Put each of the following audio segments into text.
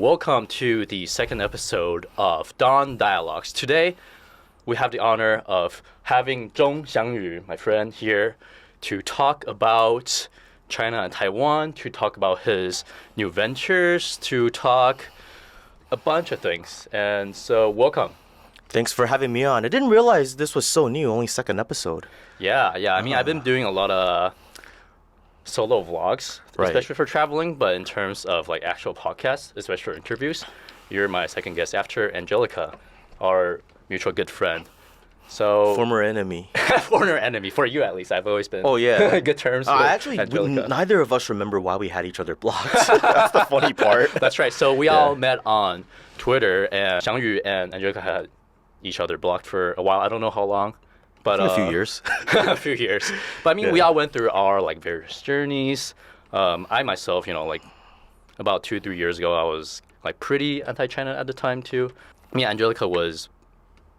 Welcome to the second episode of Dawn Dialogues. Today, we have the honor of having Xiangyu, my friend, here to talk about China and Taiwan, to talk about his new ventures, to talk a bunch of things. And so, welcome. Thanks for having me on. I didn't realize this was so new, only second episode. Yeah. I mean, I've been doing a lot of solo vlogs, especially for traveling, but in terms of like actual podcasts, especially for interviews, you're my second guest after Angelica, our mutual good friend. So Former enemy. Former enemy, for you at least. I've always been good terms with Angelica. Neither of us remember why we had each other blocked. That's the funny part. That's right. So we all met on Twitter, and Xiangyu and Angelica had each other blocked for a while. I don't know how long. But a few years. A few years. But I mean, we all went through our like various journeys. I myself, like about 2-3 years ago, I was like pretty anti-China at the time too. I mean, Angelica was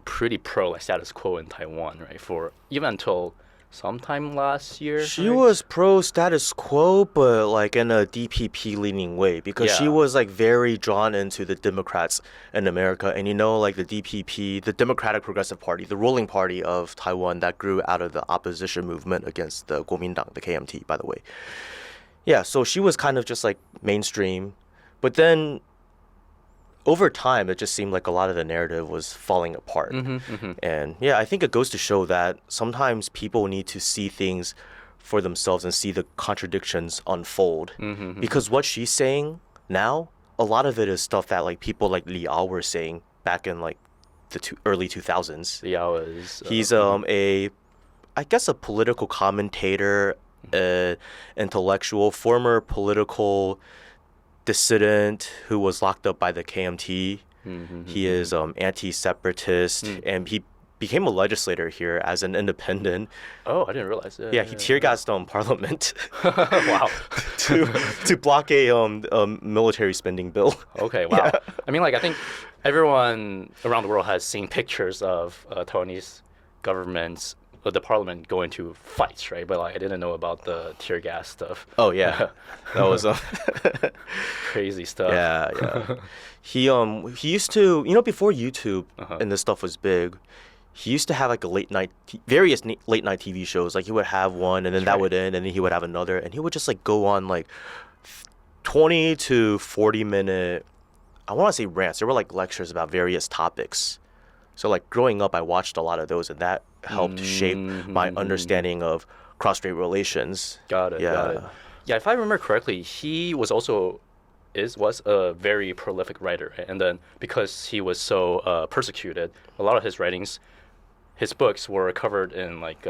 pretty pro like status quo in Taiwan, right? For even until sometime last year. She was pro status quo, but like in a DPP leaning way, because she was like very drawn into the Democrats in America. And like the DPP, the Democratic Progressive Party, the ruling party of Taiwan that grew out of the opposition movement against the Kuomintang, the KMT, by the way. Yeah, so she was kind of just like mainstream. But then over time, it just seemed like a lot of the narrative was falling apart. And yeah, I think it goes to show that sometimes people need to see things for themselves and see the contradictions unfold. Because what she's saying now, a lot of it is stuff that like people like Liao were saying back in like the early 2000s. Liao is... He's I guess a political commentator, intellectual, former political dissident who was locked up by the KMT. He is anti-separatist, and he became a legislator here as an independent. Oh, I didn't realize that. Yeah, he tear gassed Parliament. Wow. to block a military spending bill. Okay, wow. Yeah. I mean, like, I think everyone around the world has seen pictures of Taiwanese governments, the parliament going to fights, right? But like, I didn't know about the tear gas stuff. Oh yeah, that was crazy stuff. Yeah. He used to, before YouTube and this stuff was big, he used to have like various late night TV shows. Like he would have one, and then that would end, and then he would have another, and he would just like go on like 20 to 40 minute, I want to say rants. There were like lectures about various topics. So like growing up, I watched a lot of those, and that helped shape my understanding of cross-strait relations. Got it. Yeah, if I remember correctly, he was a very prolific writer, right? And then because he was so persecuted, a lot of his writings, his books were covered in like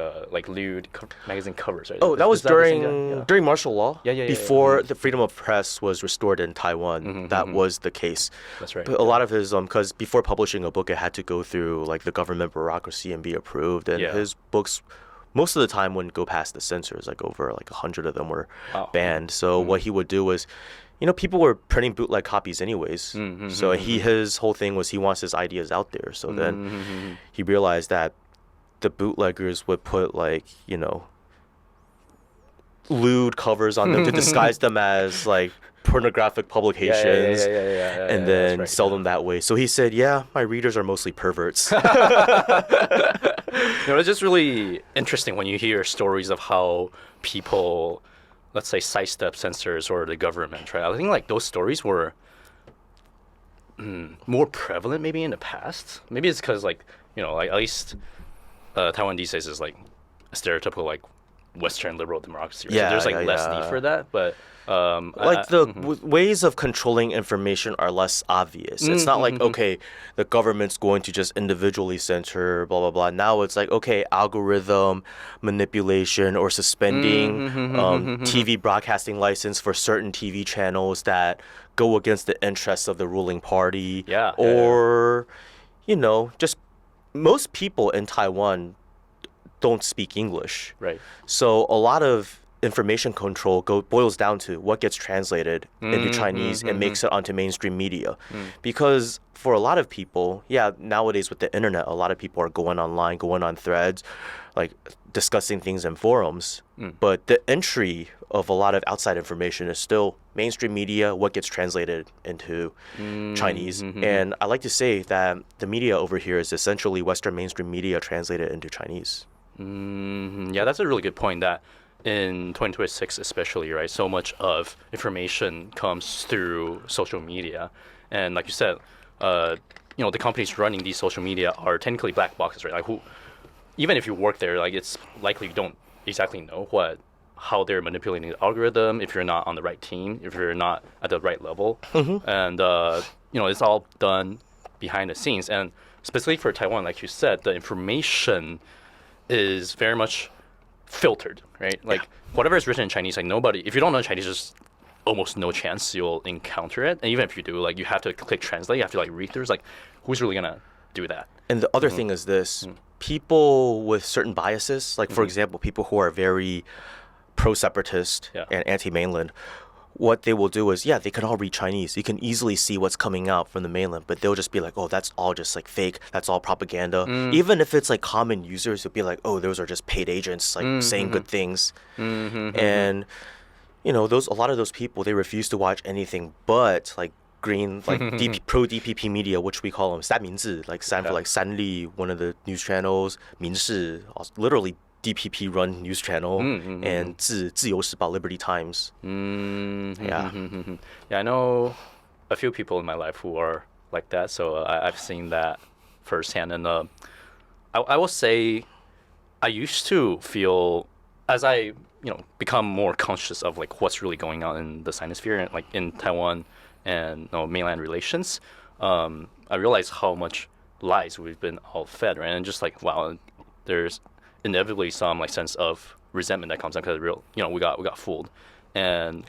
lewd magazine covers, right? Oh, that was during martial law. Yeah. Before the freedom of press was restored in Taiwan, that was the case. That's right. But a lot of his because before publishing a book, it had to go through like the government bureaucracy and be approved. And his books, most of the time, wouldn't go past the censors. Like over like 100 of them were banned. So what he would do was, people were printing bootleg copies anyways. So his whole thing was he wants his ideas out there. So then he realized that the bootleggers would put like, lewd covers on them to disguise them as like pornographic publications and then sell them that way. So he said, my readers are mostly perverts. It's just really interesting when you hear stories of how people, let's say, sidestep censors or the government, right? I think like those stories were more prevalent maybe in the past. Maybe it's because like, like at least Taiwan these days is like a stereotypical like Western liberal democracy. Right? So there's like less need for that, but ways of controlling information are less obvious. It's not like okay, the government's going to just individually censor blah blah blah. Now it's like okay, algorithm manipulation or suspending TV broadcasting license for certain TV channels that go against the interests of the ruling party. Or just most people in Taiwan don't speak English. Right. So a lot of information control boils down to what gets translated into Chinese and makes it onto mainstream media. Because for a lot of people, nowadays with the internet, a lot of people are going online, going on threads, like discussing things in forums. But the entry of a lot of outside information is still mainstream media, what gets translated into Chinese. And I like to say that the media over here is essentially Western mainstream media translated into Chinese. Yeah, that's a really good point that in 2026 especially, right, so much of information comes through social media. And like you said, the companies running these social media are technically black boxes, right? Like even if you work there, like it's likely you don't exactly know how they're manipulating the algorithm if you're not on the right team, if you're not at the right level. And, it's all done behind the scenes. And specifically for Taiwan, like you said, the information is very much filtered, right? Like whatever is written in Chinese, like nobody, if you don't know Chinese, there's almost no chance you'll encounter it. And even if you do, like you have to click translate, you have to like read through. It's like, who's really gonna do that? And the other thing is this, people with certain biases, like for example, people who are very pro-separatist and anti-mainland, what they will do is, they can all read Chinese. You can easily see what's coming out from the mainland, but they'll just be like, oh, that's all just like fake. That's all propaganda. Even if it's like common users, it'll be like, oh, those are just paid agents like saying good things. And, a lot of those people, they refuse to watch anything but like green, like pro-DPP media, which we call them 三明治, like stand for like 三立, one of the news channels, 民视, literally DPP run news channel, and 自由时报, Liberty Times. Yeah, I know a few people in my life who are like that, so I've seen that firsthand. And I will say, I used to feel, as I become more conscious of like what's really going on in the sinosphere, like in Taiwan and mainland relations, I realized how much lies we've been all fed, right? And just like, wow, there's inevitably some like sense of resentment that comes up because we got fooled. And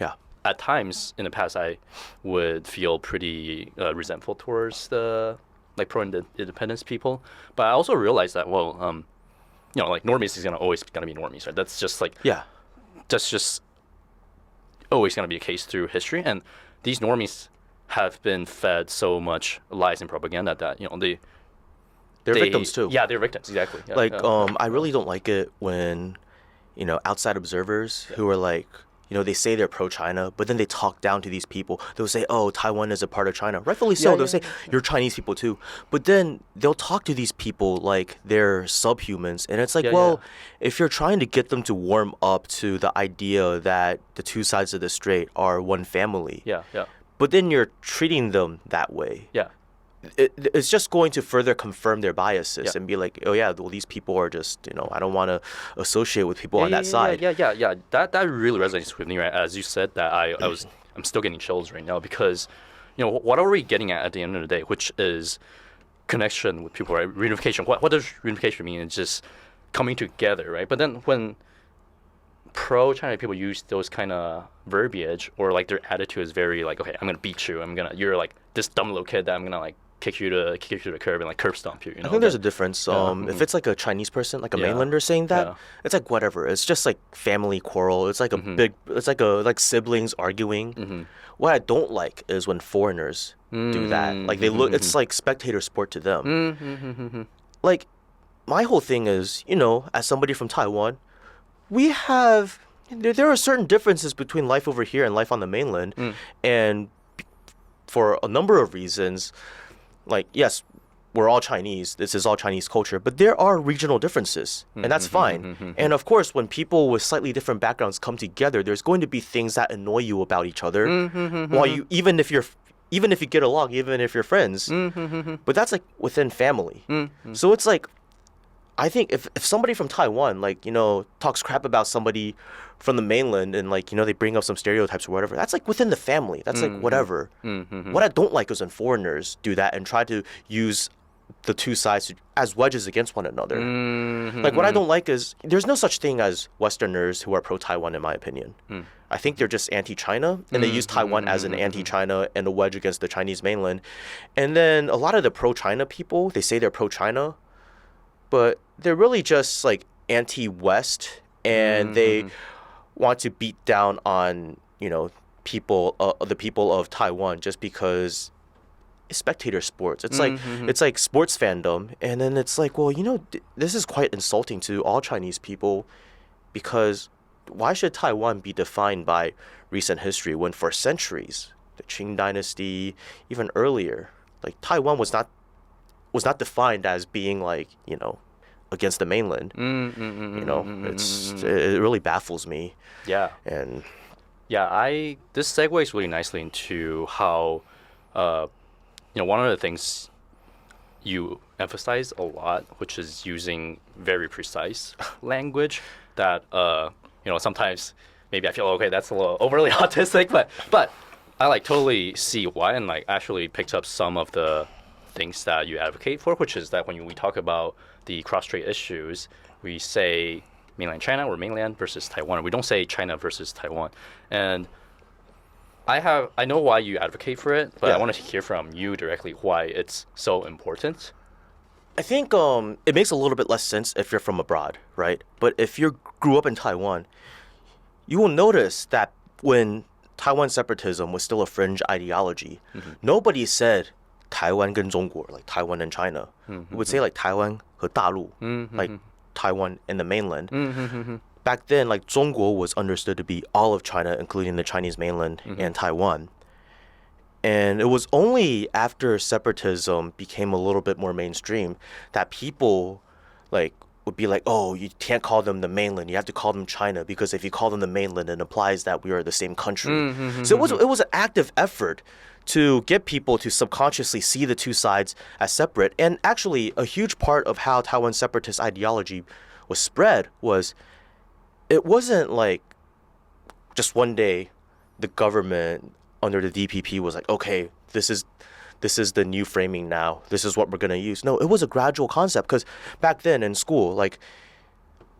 at times in the past, I would feel pretty resentful towards the like pro-independence people. But I also realized that like normies is always gonna be normies, right? That's just like that's just always gonna be a case through history. And these normies have been fed so much lies and propaganda that they're victims too. Yeah, they're victims, exactly. I really don't like it when, outside observers who are like, they say they're pro-China, but then they talk down to these people. They'll say, oh, Taiwan is a part of China. Rightfully so. They'll say, you're Chinese people too. But then they'll talk to these people like they're subhumans. And it's like, if you're trying to get them to warm up to the idea that the two sides of the strait are one family. But then you're treating them that way. It's just going to further confirm their biases and be like, oh yeah, well these people are just, I don't want to associate with people on that side. That really resonates with me, right? As you said that, I'm still getting chills right now because, what are we getting at the end of the day, which is connection with people, right? Reunification. What does reunification mean? It's just coming together, right? But then when pro-China people use those kind of verbiage, or like their attitude is very like, okay, I'm gonna beat you. You're like this dumb little kid that I'm gonna like kick you to the curb and like curb stomp you. I think there's a difference. If it's like a Chinese person, like a mainlander saying that, it's like whatever. It's just like family quarrel. It's like it's like siblings arguing. What I don't like is when foreigners do that. Like they look, it's like spectator sport to them. Like my whole thing is, as somebody from Taiwan, there are certain differences between life over here and life on the mainland. And for a number of reasons, like, yes, we're all Chinese. This is all Chinese culture. But there are regional differences, and that's fine. And of course, when people with slightly different backgrounds come together, there's going to be things that annoy you about each other. While even if you get along, even if you're friends. But that's like within family. So it's like, I think if somebody from Taiwan, like, talks crap about somebody from the mainland and, like, they bring up some stereotypes or whatever, that's like within the family. That's like whatever. What I don't like is when foreigners do that and try to use the two sides as wedges against one another. Like, what I don't like is there's no such thing as Westerners who are pro-Taiwan, in my opinion. I think they're just anti-China, and they use Taiwan as an anti-China and a wedge against the Chinese mainland. And then a lot of the pro-China people, they say they're pro-China, but they're really just like anti-West, and they want to beat down on the people of Taiwan just because it's spectator sports. It's like sports fandom, and then it's like, well, this is quite insulting to all Chinese people, because why should Taiwan be defined by recent history when for centuries, the Qing dynasty, even earlier, like Taiwan was not defined as being like, against the mainland. It really baffles me. Yeah. And This segues really nicely into how, one of the things you emphasize a lot, which is using very precise language that, sometimes maybe I feel, okay, that's a little overly autistic, but I like totally see why, and like actually picked up some of the things that you advocate for, which is that when we talk about the cross-strait issues, we say mainland China or mainland versus Taiwan. We don't say China versus Taiwan. And I know why you advocate for it, but I want to hear from you directly why it's so important. I think it makes a little bit less sense if you're from abroad, right? But if you grew up in Taiwan, you will notice that when Taiwan separatism was still a fringe ideology, nobody said Taiwan 跟中国, like Taiwan and China. We would say like Taiwan 和大陆, like Taiwan and the mainland. Back then, like 中国 was understood to be all of China, including the Chinese mainland and Taiwan. And it was only after separatism became a little bit more mainstream that people like would be like, oh, you can't call them the mainland. You have to call them China, because if you call them the mainland, it implies that we are the same country. So it was an active effort to get people to subconsciously see the two sides as separate. And actually, a huge part of how Taiwan separatist ideology was spread was it wasn't like just one day the government under the DPP was like, okay, this is the new framing now. This is what we're going to use. No, it was a gradual concept, because back then in school, like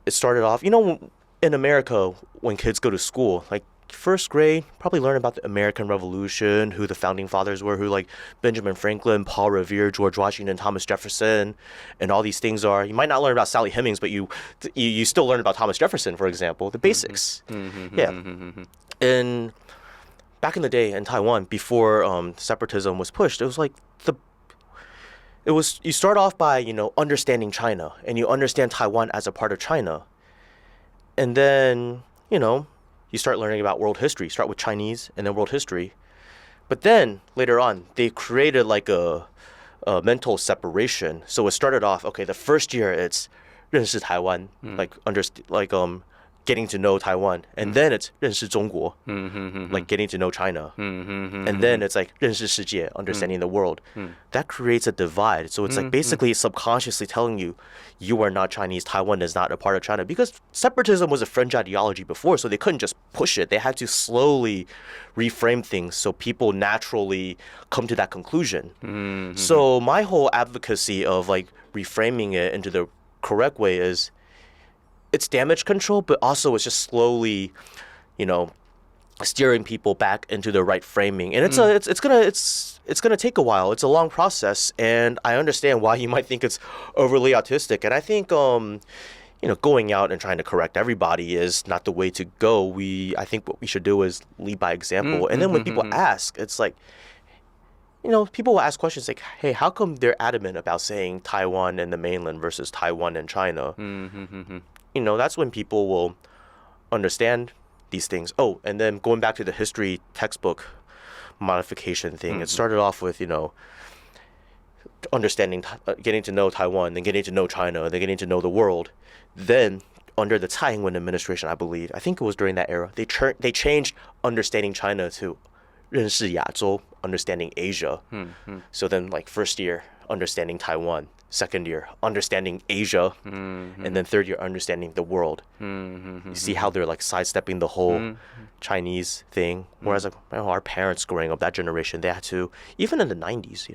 it started off, in America, when kids go to school, like first grade, probably learn about the American Revolution, who the founding fathers were, who like Benjamin Franklin, Paul Revere, George Washington, Thomas Jefferson, and all these things are. You might not learn about Sally Hemings, but you still learn about Thomas Jefferson, for example, the basics. And back in the day in Taiwan, before separatism was pushed, it was like you start off by understanding China, and you understand Taiwan as a part of China, and then you start learning about world history. Start with Chinese and then world history. But then later on, they created like a mental separation. So it started off, okay, the first year it's 认识台湾, getting to know Taiwan. And then it's 认识中国, like getting to know China. And then it's like 认识世界, understanding the world. That creates a divide. So it's like basically subconsciously telling you, you are not Chinese, Taiwan is not a part of China. Because separatism was a fringe ideology before, so they couldn't just push it. They had to slowly reframe things so people naturally come to that conclusion. So my whole advocacy of like reframing it into the correct way is, it's damage control, but also it's just slowly, steering people back into the right framing. And it's gonna take a while. It's a long process, and I understand why you might think it's overly autistic. And I think going out and trying to correct everybody is not the way to go. I think what we should do is lead by example. And then when people ask, it's like, people will ask questions like, hey, how come they're adamant about saying Taiwan and the mainland versus Taiwan and China? That's when people will understand these things. Oh, and then going back to the history textbook modification thing, it started off with, understanding, getting to know Taiwan, then getting to know China, then getting to know the world. Then under the Tsai Ing-wen administration, I think it was during that era, they changed understanding China to 认识亚洲, understanding Asia. So then like first year, understanding Taiwan. Second year, understanding Asia, and then third year, understanding the world. You see how they're like sidestepping the whole Chinese thing. Whereas like, our parents growing up, that generation, they had to, even in the 90s,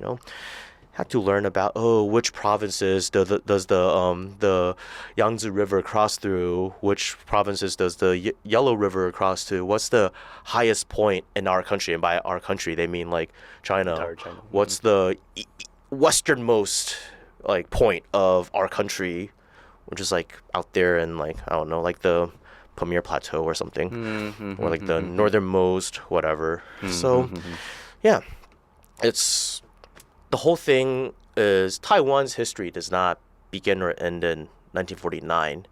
had to learn about which provinces does the Yangtze River cross through, which provinces does the Yellow River cross to, what's the highest point in our country, and by our country they mean like China. What's the westernmost like point of our country, which is like out there in like, I don't know, like the Pamir Plateau or something, or like the northernmost whatever. So yeah, it's the whole thing is Taiwan's history does not begin or end in 1949,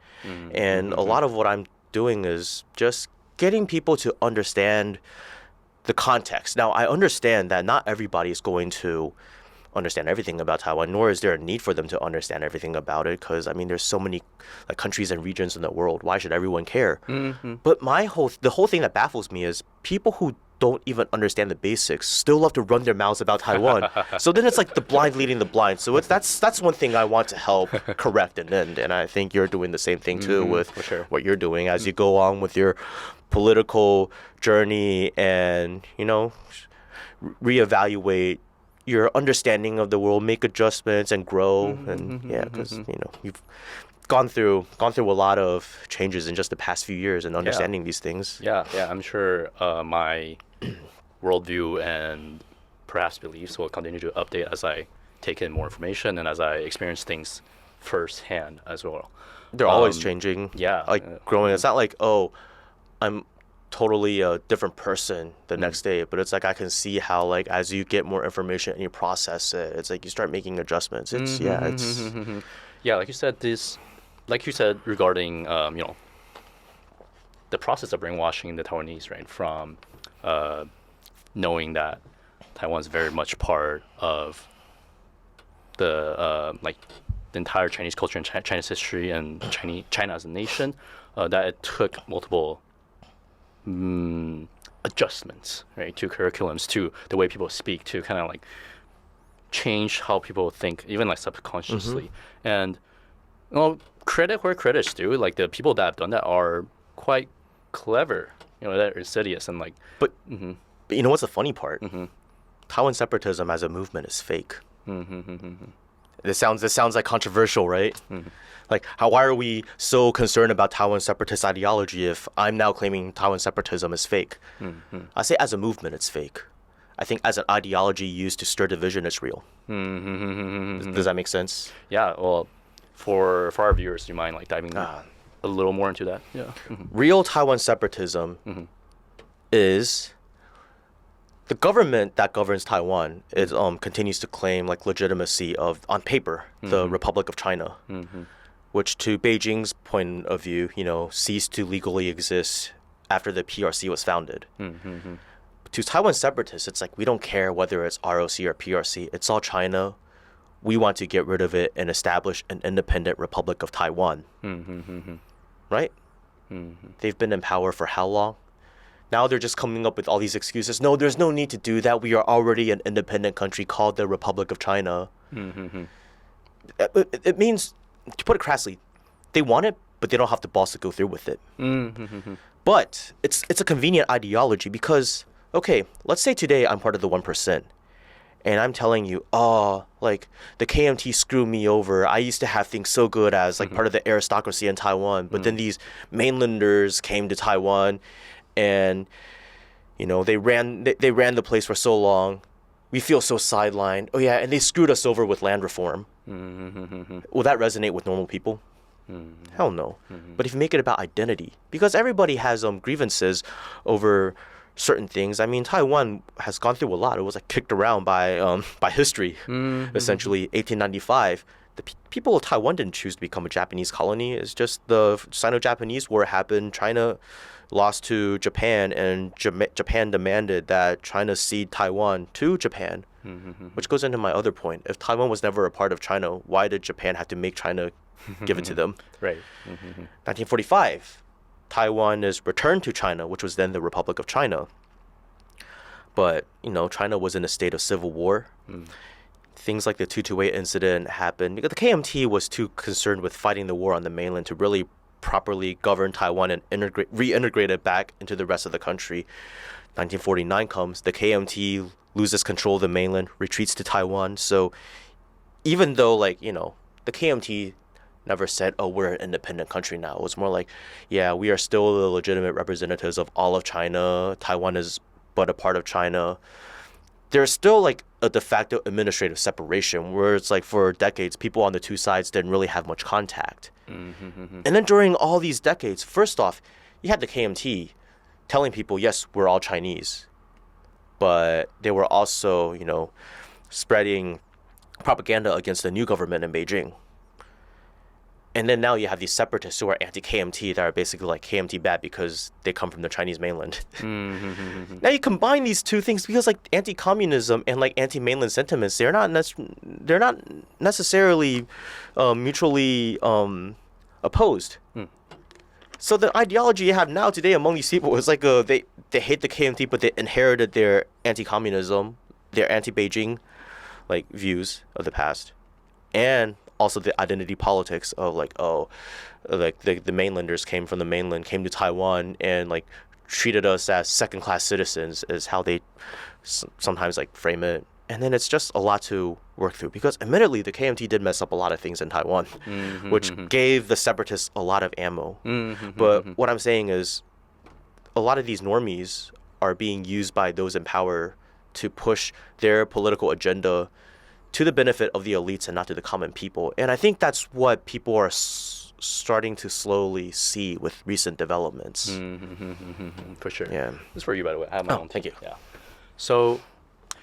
and a lot of what I'm doing is just getting people to understand the context. Now, I understand that not everybody is going to understand everything about Taiwan, nor is there a need for them to understand everything about it, because I mean, there's so many like countries and regions in the world. Why should everyone care? But the whole thing that baffles me is people who don't even understand the basics still love to run their mouths about Taiwan. So then it's like the blind leading the blind. So that's one thing I want to help correct and end. And I think you're doing the same thing too with what you're doing as you go on with your political journey and, you know, reevaluate your understanding of the world, make adjustments and grow. And yeah, because, you know, you've gone through a lot of changes in just the past few years and understanding these things. Yeah, I'm sure my worldview and perhaps beliefs will continue to update as I take in more information and as I experience things firsthand as well. They're always changing. Yeah. Like growing. It's not like, oh, I'm totally a different person the next day, but it's like I can see how, like, as you get more information and you process it, it's like you start making adjustments. It's yeah, like you said regarding you know, the process of brainwashing the Taiwanese, right, from knowing that Taiwan's very much part of the like the entire Chinese culture and China's history and China as a nation, that it took multiple adjustments, right, to curriculums, to the way people speak, to kind of like change how people think, even like subconsciously. And well, credit where credit's due. Like the people that have done that are quite clever. You know, they're insidious and like. But you know what's the funny part? Taiwan separatism as a movement is fake. This sounds like controversial, right? Like, why are we so concerned about Taiwan separatist ideology if I'm now claiming Taiwan separatism is fake? I say as a movement, it's fake. I think as an ideology used to stir division, it's real. Does that make sense? Yeah. Well, for our viewers, do you mind like diving a little more into that? Yeah. Real Taiwan separatism is the government that governs Taiwan is continues to claim like legitimacy of, on paper, the Republic of China, which to Beijing's point of view, you know, ceased to legally exist after the PRC was founded. To Taiwan separatists, it's like we don't care whether it's ROC or PRC. It's all China. We want to get rid of it and establish an independent Republic of Taiwan. Right? They've been in power for how long? Now they're just coming up with all these excuses. No, there's no need to do that. We are already an independent country called the Republic of China. It means, to put it crassly, they want it, but they don't have the balls to go through with it. But it's a convenient ideology because, okay, let's say today I'm part of the 1%. And I'm telling you, like the KMT screwed me over. I used to have things so good as like part of the aristocracy in Taiwan. But then these mainlanders came to Taiwan and, you know, they ran the place for so long. We feel so sidelined. Oh yeah, and they screwed us over with land reform. Will that resonate with normal people? Hell no. But if you make it about identity, because everybody has grievances over certain things. I mean, Taiwan has gone through a lot. It was like kicked around by history. Essentially, 1895. The people of Taiwan didn't choose to become a Japanese colony. It's just the Sino-Japanese War happened. China lost to Japan, and Japan demanded that China cede Taiwan to Japan, which goes into my other point. If Taiwan was never a part of China, why did Japan have to make China give it to them? Right. 1945, Taiwan is returned to China, which was then the Republic of China. But, you know, China was in a state of civil war. Things like the 228 incident happened because the KMT was too concerned with fighting the war on the mainland to really properly govern Taiwan and reintegrate it back into the rest of the country. 1949 comes, the KMT loses control of the mainland, retreats to Taiwan. So even though, like, you know, the KMT never said, oh, we're an independent country now. It was more like, yeah, we are still the legitimate representatives of all of China. Taiwan is but a part of China. There's still like a de facto administrative separation where it's like for decades, people on the two sides didn't really have much contact. And then during all these decades, first off, you had the KMT telling people, yes, we're all Chinese. But they were also, you know, spreading propaganda against the new government in Beijing. And then now you have these separatists who are anti-KMT that are basically like KMT bad because they come from the Chinese mainland. Now you combine these two things because like anti-communism and like anti-mainland sentiments, they're not necessarily mutually opposed. So the ideology you have now today among these people is like they hate the KMT, but they inherited their anti-communism, their anti-Beijing like views of the past, and also the identity politics of like like the mainlanders came from the mainland, came to Taiwan and like treated us as second-class citizens is how they sometimes like frame it. And then it's just a lot to work through because admittedly the KMT did mess up a lot of things in Taiwan, which gave the separatists a lot of ammo. But what I'm saying is a lot of these normies are being used by those in power to push their political agenda to the benefit of the elites and not to the common people. And I think that's what people are starting to slowly see with recent developments. For sure. Yeah. This is for you, by the way. I have my own. Thank you. Yeah. So,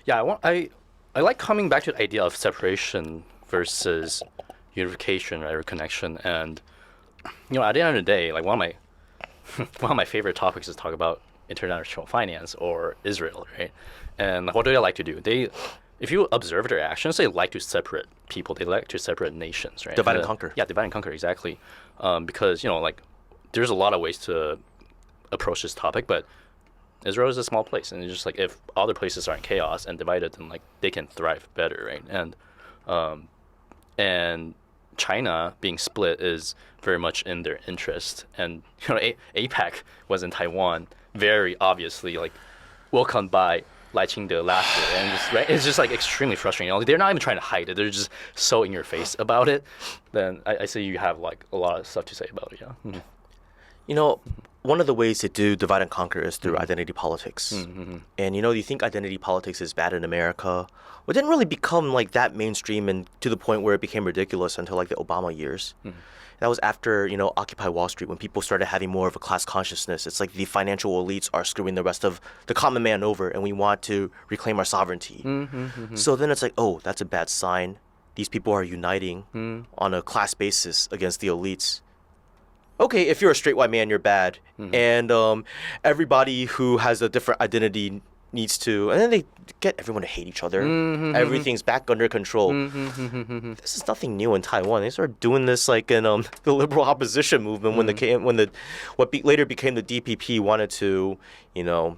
yeah, I like coming back to the idea of separation versus unification, right, or connection. And you know, at the end of the day, like one of my favorite topics is talk about international finance or Israel, right? And what do they like to do? If you observe their actions, they like to separate people. They like to separate nations, right? Divide and conquer. Yeah, divide and conquer, exactly. Because, you know, like, there's a lot of ways to approach this topic, but Israel is a small place. And it's just like, if other places are in chaos and divided, then, like, they can thrive better, right? And China being split is very much in their interest. And, you know, APEC was in Taiwan, very obviously, like, welcomed by Lai Ching-te last year, and just, right, it's just like extremely frustrating. You know, they're not even trying to hide it; they're just so in your face about it. Then I see you have like a lot of stuff to say about it. Yeah. You know, one of the ways to do divide and conquer is through identity politics. And you know, you think identity politics is bad in America? Well, it didn't really become like that mainstream and to the point where it became ridiculous until like the Obama years. That was after, you know, Occupy Wall Street, when people started having more of a class consciousness. It's like the financial elites are screwing the rest of the common man over and we want to reclaim our sovereignty. So then it's like, oh, that's a bad sign. These people are uniting on a class basis against the elites. Okay, if you're a straight white man, you're bad. And everybody who has a different identity needs to, and then they get everyone to hate each other. Everything's back under control. This is nothing new in Taiwan. They started doing this like in the liberal opposition movement when later became the DPP wanted to, you know,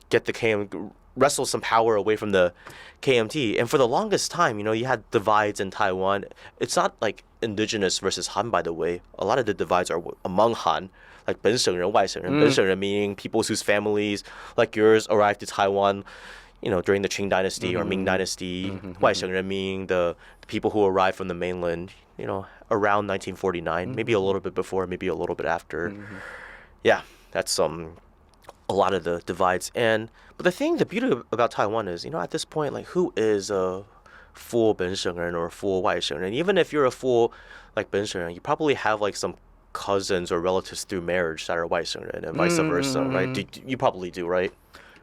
get the wrestle some power away from the KMT. And for the longest time, you know, you had divides in Taiwan. It's not like indigenous versus Han, by the way. A lot of the divides are among Han. Like 本省人, 外省人. 本省人 meaning people whose families, like yours, arrived to Taiwan, you know, during the Qing dynasty or Ming dynasty. 外省人 meaning the people who arrived from the mainland, you know, around 1949, maybe a little bit before, maybe a little bit after. Yeah, that's a lot of the divides. But the beauty about Taiwan is, you know, at this point, like, who is a full 本省人 or a full 外省人? Even if you're a full like 本省人, you probably have like some cousins or relatives through marriage that are 外省人 and vice versa, right? You probably do, right?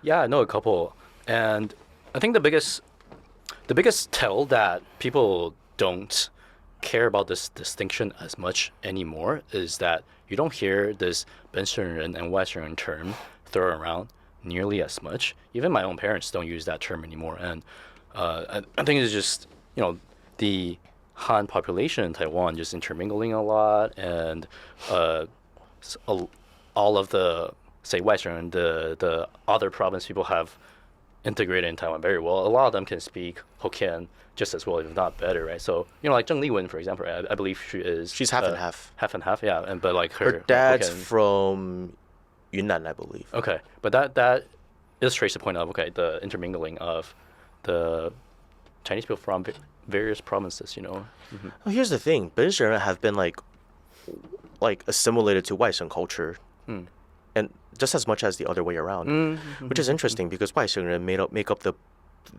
Yeah, I know a couple. And I think the biggest tell that people don't care about this distinction as much anymore is that you don't hear this 本省人 and 外省人 term thrown around nearly as much. Even my own parents don't use that term anymore. And I think it's just, you know, the Han population in Taiwan just intermingling a lot, and all of the, say, Western, the other province people have integrated in Taiwan very well. A lot of them can speak Hokkien just as well, if not better, right? So, you know, like Cheng Li-wun, for example, I believe she's half and half. Half and half, yeah. But like her dad's Hokkien, from Yunnan, I believe. Okay, but that illustrates the point of, okay, the intermingling of the Chinese people from various provinces, you know. Well, here's the thing: 本省人 have been like assimilated to 外省 culture, and just as much as the other way around, which is interesting because 外省人 make up the,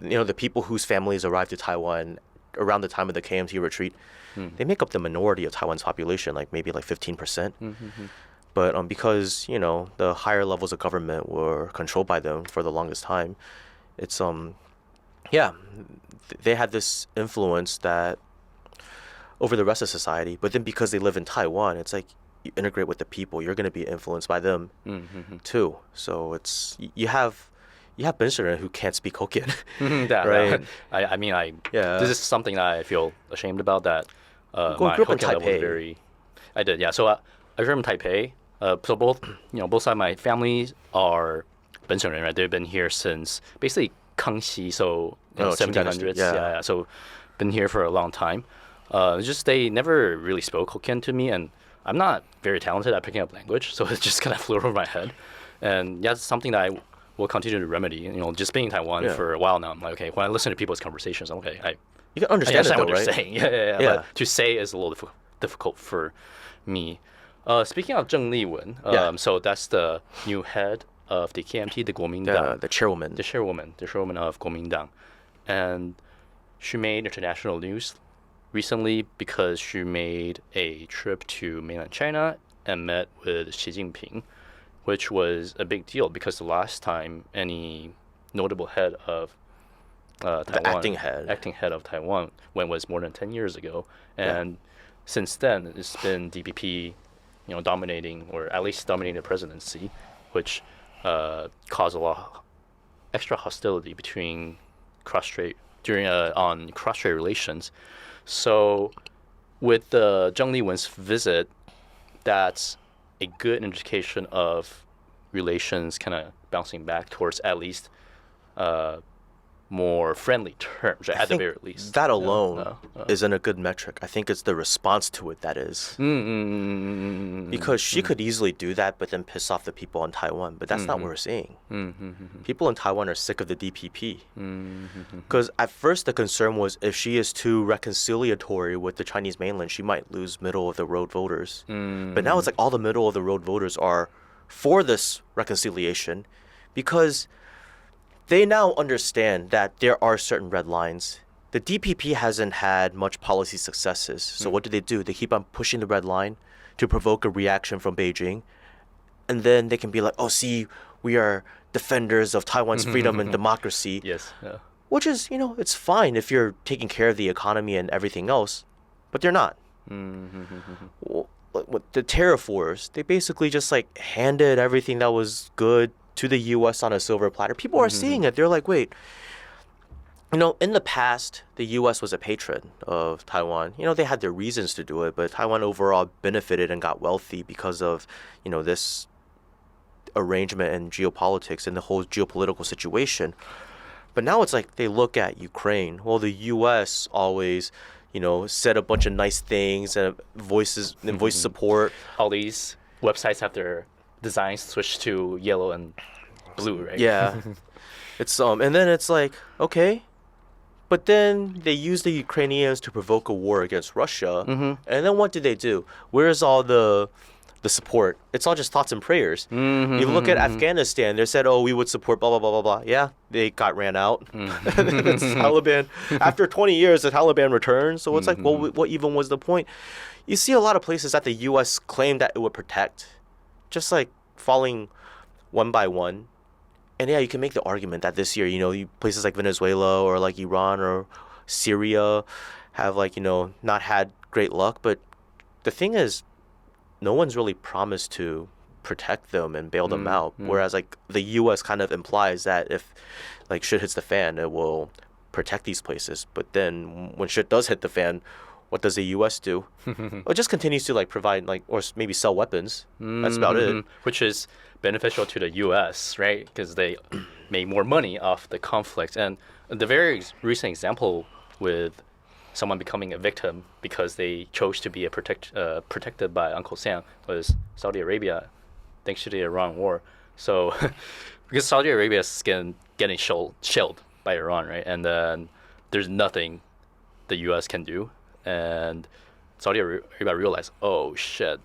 you know, the people whose families arrived to Taiwan around the time of the KMT retreat. They make up the minority of Taiwan's population, like maybe like 15%. But because, you know, the higher levels of government were controlled by them for the longest time, it's yeah, they had this influence that over the rest of society. But then because they live in Taiwan, it's like you integrate with the people. You're going to be influenced by them too. So it's you have 本省人 who can't speak Hokkien, right? I mean, this is something that I feel ashamed about. That my grew up in Hokkien level was Taipei. very. I did, yeah. So I grew up in Taipei. So both sides of my families are 本省人, right? They've been here since basically Kangxi, so 1700s. Yeah. So been here for a long time. Just they never really spoke Hokkien to me, and I'm not very talented at picking up language, so it just kind of flew over my head. And yeah, it's something that I will continue to remedy. Just being in Taiwan for a while now, I'm like, okay, when I listen to people's conversations, I'm okay, you can understand what right? they're saying. Yeah. But to say is a little difficult for me. Speaking of Cheng Li-wun, so that's the new head of the KMT, the Kuomintang. The chairwoman. The chairwoman of Kuomintang. And she made international news recently because she made a trip to mainland China and met with Xi Jinping, which was a big deal because the last time any notable head of Taiwan, acting head of Taiwan was more than 10 years ago. And since then, it's been DPP, dominating, or at least dominating the presidency, which caused a lot of extra hostility between cross-strait on cross-strait relations. So with the Cheng Li-wun's visit, that's a good indication of relations kind of bouncing back towards at least more friendly terms, right? At the very least. That alone isn't a good metric. I think it's the response to it that is. Because she could easily do that, but then piss off the people in Taiwan. But that's not what we're seeing. People in Taiwan are sick of the DPP. Because at first the concern was if she is too reconciliatory with the Chinese mainland, she might lose middle-of-the-road voters. But now it's like all the middle-of-the-road voters are for this reconciliation because they now understand that there are certain red lines. The DPP hasn't had much policy successes. So what do? They keep on pushing the red line to provoke a reaction from Beijing. And then they can be like, oh, see, we are defenders of Taiwan's freedom and democracy. Yes. Yeah. Which is, it's fine if you're taking care of the economy and everything else. But they're not. With the tariff wars, they basically just handed everything that was good to the U.S. on a silver platter. People are seeing it. They're like, wait, in the past, the U.S. was a patron of Taiwan. They had their reasons to do it, but Taiwan overall benefited and got wealthy because of, this arrangement and geopolitics and the whole geopolitical situation. But now it's like they look at Ukraine. Well, the U.S. always, said a bunch of nice things and voice support. All these websites have their designs switched to yellow and blue, right? Yeah. It's and then it's like, okay, but then they use the Ukrainians to provoke a war against Russia. And then what do? Where's all the support? It's all just thoughts and prayers. You look at Afghanistan, they said, oh, we would support blah, blah, blah, blah, blah. Yeah, they got ran out. It's Taliban. After 20 years, the Taliban returned. So it's like, well, what even was the point? You see a lot of places that the U.S. claimed that it would protect, just falling one by one. And yeah, you can make the argument that this year, places like Venezuela or Iran or Syria have not had great luck. But the thing is, no one's really promised to protect them and bail them out. Whereas the U.S. kind of implies that if shit hits the fan, it will protect these places. But then when shit does hit the fan, what does the U.S. do? It just continues to provide or maybe sell weapons. That's about it. Which is beneficial to the U.S., right? Because they made more money off the conflict. And the very recent example with someone becoming a victim because they chose to be protected by Uncle Sam was Saudi Arabia, thanks to the Iran war. So because Saudi Arabia is getting shelled by Iran, right? And then there's nothing the U.S. can do. And Saudi Arabia realized, oh shit,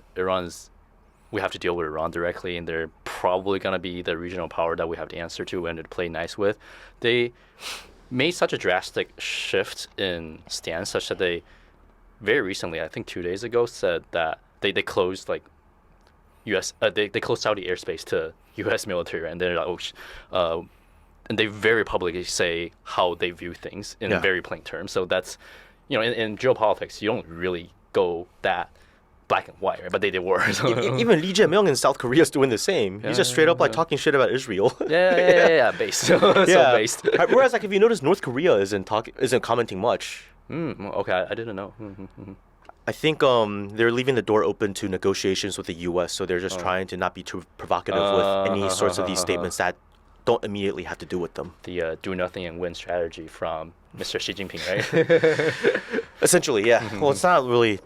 we have to deal with Iran directly, and they're probably going to be the regional power that we have to answer to and to play nice with. They made such a drastic shift in stance such that they very recently, I think 2 days ago, said that they closed they closed Saudi airspace to U.S. military, and they're like, and they very publicly say how they view things in very plain terms. So that's in geopolitics, you don't really go that black and white, right? But they were. So. Even Lee Jae-myung in South Korea is doing the same. He's just straight up like talking shit about Israel. Yeah, based. So based. Whereas like if you notice, North Korea isn't commenting much. Okay, I didn't know. I think they're leaving the door open to negotiations with the U.S., so they're just trying to not be too provocative with any sorts of these statements that don't immediately have to do with them. The do nothing and win strategy from Mr. Xi Jinping, right? Essentially, yeah. Well, it's not really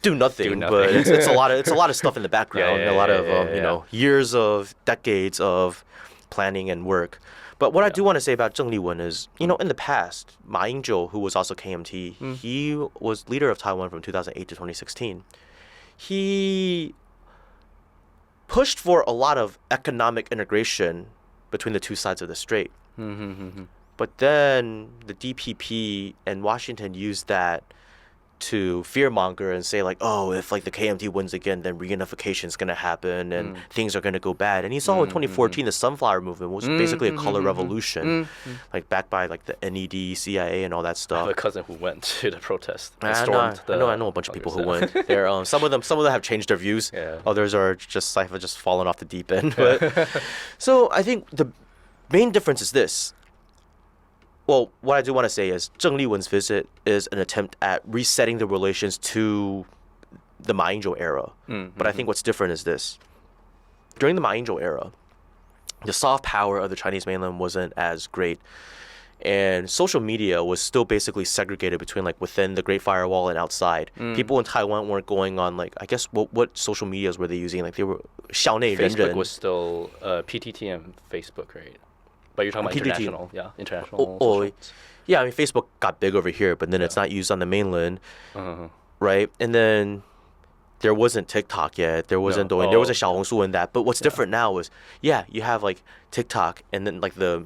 do nothing, but it's a lot of stuff in the background, a lot of years of decades of planning and work. But what I do want to say about Cheng Li-wun is, in the past, Ma Ying-jeou, who was also KMT, he was leader of Taiwan from 2008 to 2016. He pushed for a lot of economic integration between the two sides of the strait. But then the DPP and Washington used that to fearmonger and say like, oh, if like the KMT wins again, then reunification is going to happen and things are going to go bad. And he saw in 2014 the Sunflower Movement was basically a color revolution, like backed by like the NED, CIA, and all that stuff. I have a cousin who went to the protest. I know a bunch of people who went. There, some of them have changed their views. Yeah. Others are just fallen off the deep end. But so I think the main difference is this. Well, what I do want to say is Cheng Li-wun's visit is an attempt at resetting the relations to the Ma Ying-jeou era. But I think what's different is this. During the Ma Ying-jeou era, the soft power of the Chinese mainland wasn't as great. And social media was still basically segregated between like within the Great Firewall and outside. People in Taiwan weren't going on like, I guess, what social medias were they using? Like they were 校内人人. Facebook was still PTT and Facebook, right? But you're talking about international, international. Yeah, I mean, Facebook got big over here, but then it's not used on the mainland, right? And then there wasn't TikTok yet. There wasn't Douyin. There was a Xiaohongshu in that. But what's different now is, you have like TikTok and then like the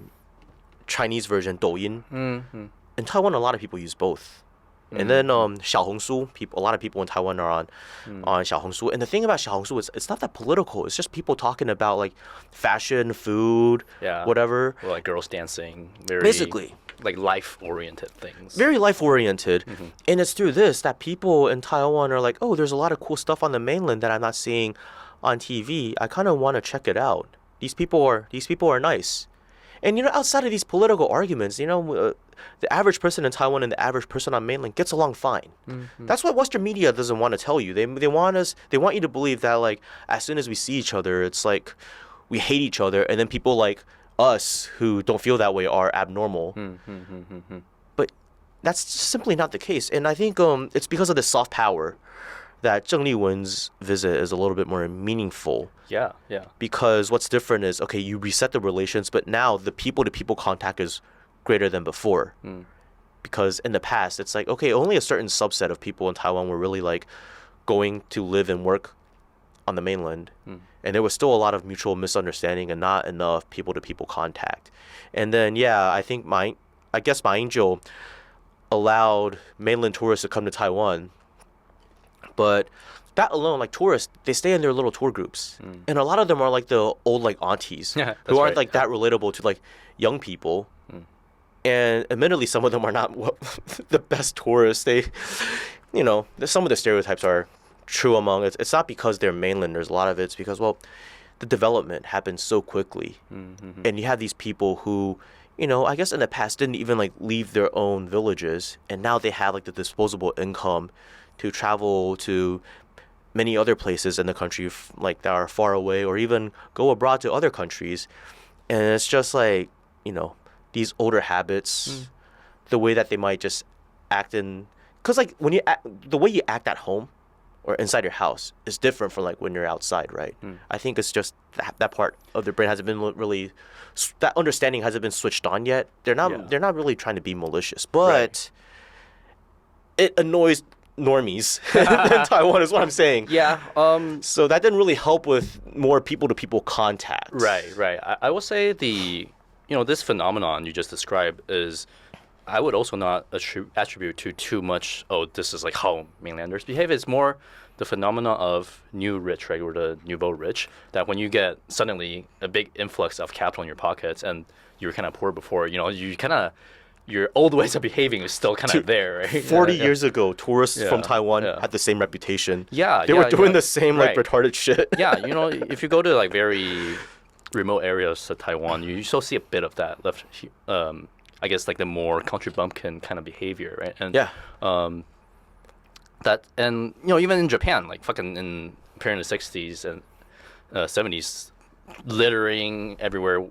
Chinese version Douyin. In Taiwan, a lot of people use both. And then Xiaohongshu, a lot of people in Taiwan are on Xiaohongshu. And the thing about Xiaohongshu is it's not that political. It's just people talking about like fashion, food, whatever. Or like girls dancing. Basically. Like life-oriented things. Very life-oriented. And it's through this that people in Taiwan are like, oh, there's a lot of cool stuff on the mainland that I'm not seeing on TV. I kind of want to check it out. These people are nice. And, outside of these political arguments, the average person in Taiwan and the average person on mainland gets along fine. That's what Western media doesn't want to tell you. They want you to believe that, like, as soon as we see each other, it's like we hate each other. And then people like us who don't feel that way are abnormal. But that's simply not the case. And I think it's because of the soft power that Cheng Li-wun's visit is a little bit more meaningful. Yeah. Because what's different is, okay, you reset the relations, but now the people-to-people contact is greater than before. Because in the past, it's like, okay, only a certain subset of people in Taiwan were really like going to live and work on the mainland. And there was still a lot of mutual misunderstanding and not enough people-to-people contact. And then, I think Ma Ying-jeou allowed mainland tourists to come to Taiwan. But that alone, like tourists, they stay in their little tour groups. And a lot of them are like the old like aunties who aren't like that relatable to like young people. And admittedly, some of them are not the best tourists. They, some of the stereotypes are true among it. It's not because they're mainlanders. A lot of it's because, the development happens so quickly. And you have these people who, I guess in the past didn't even like leave their own villages. And now they have like the disposable income to travel to many other places in the country like that are far away or even go abroad to other countries. And it's just like, these older habits, the way that they might just act in, because like when the way you act at home or inside your house is different from like when you're outside, right? I think it's just that part of their brain hasn't been really, that understanding hasn't been switched on yet. They're not really trying to be malicious, but it annoys normies in Taiwan is what I'm saying. So that didn't really help with more people-to-people contact. Right. I will say this phenomenon you just described is, I would also not attribute to too much, this is like how mainlanders behave. It's more the phenomenon of new rich, right, or the nouveau rich, that when you get suddenly a big influx of capital in your pockets and you were kind of poor before, you kind of your old ways of behaving is still kind of there, right? 40 years ago, tourists from Taiwan yeah. had the same reputation. Yeah, They were doing the same like Right. retarded shit. Yeah, if you go to like very remote areas of Taiwan, you still see a bit of that left. I guess like the more country bumpkin kind of behavior, right? And Yeah. that and even in Japan, like fucking in apparently the 60s and 70s, littering everywhere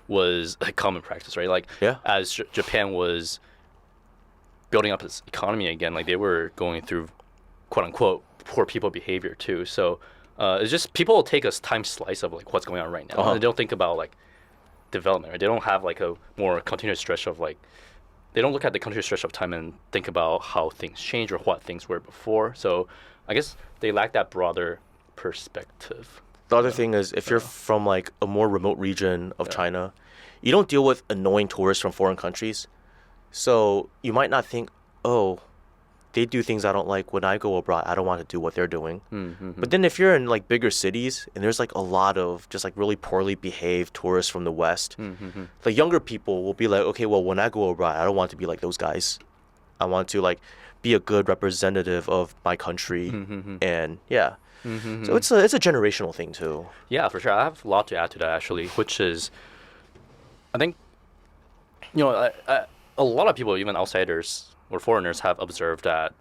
was a common practice, right? Like Yeah. as Japan was building up its economy again, like they were going through quote unquote poor people behavior too. So it's just people will take a time slice of like what's going on right now. And they don't think about like development, right? They don't have like a more continuous stretch of like they don't look at the continuous stretch of time and think about how things change or what things were before. So I guess they lack that broader perspective. The other thing is, if you're from like a more remote region of China, you don't deal with annoying tourists from foreign countries. So you might not think, oh, they do things I don't like when I go abroad. I don't want to do what they're doing. But then if you're in like bigger cities and there's like a lot of just like really poorly behaved tourists from the West, the younger people will be like, okay, well, when I go abroad, I don't want to be like those guys. I want to like be a good representative of my country. And yeah. So it's a generational thing too. Yeah, for sure. I have a lot to add to that actually, which is, I think, a lot of people, even outsiders or foreigners, have observed that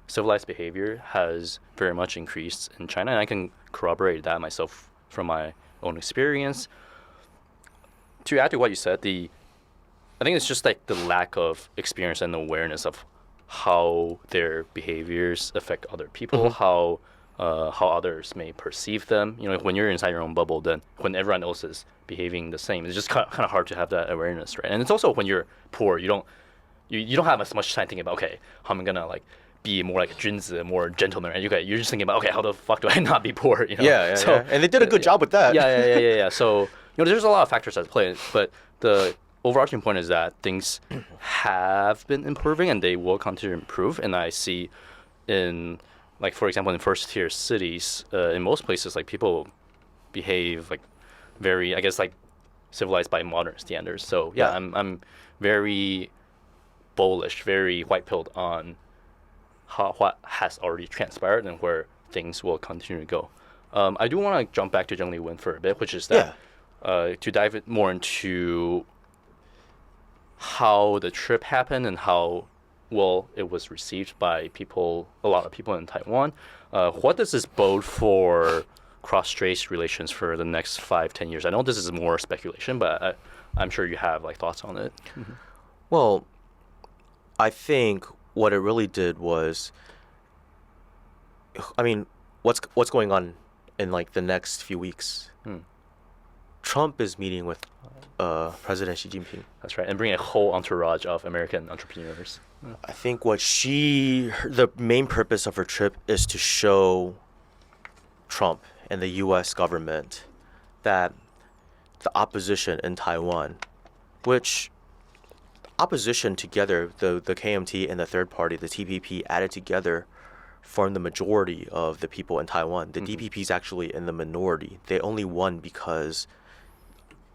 civilized behavior has very much increased in China, and I can corroborate that myself from my own experience. To add to what you said, I think it's just like the lack of experience and awareness of how their behaviors affect other people, how others may perceive them. When you're inside your own bubble, then when everyone else is behaving the same, it's just kind of hard to have that awareness, right? And it's also when you're poor, you don't have as much time thinking about, okay, how am I gonna like be more like a Junzi, more gentleman, right? You're just thinking about, okay, how the fuck do I not be poor? Yeah. And they did a good job with that. Yeah. So there's a lot of factors at play, but the overarching point is that things have been improving and they will continue to improve. And I see in, like, for example, in first tier cities, in most places, like people behave like very, I guess, like civilized by modern standards. So yeah. I'm very bullish, very white pilled on what has already transpired and where things will continue to go. I do want to jump back to Cheng Li-wun for a bit, which is that to dive more into how the trip happened and how well it was received by a lot of people in Taiwan. What does this bode for cross-strait relations for the next 5-10 years? I know this is more speculation, but I'm sure you have like thoughts on it. Well, I think what it really did was, I mean, what's going on in like the next few weeks? Trump is meeting with President Xi Jinping. That's right, and bring a whole entourage of American entrepreneurs. I think the main purpose of her trip is to show Trump and the U.S. government that the opposition in Taiwan, which opposition together, the KMT and the third party, the TPP added together, form the majority of the people in Taiwan. The DPP is actually in the minority. They only won because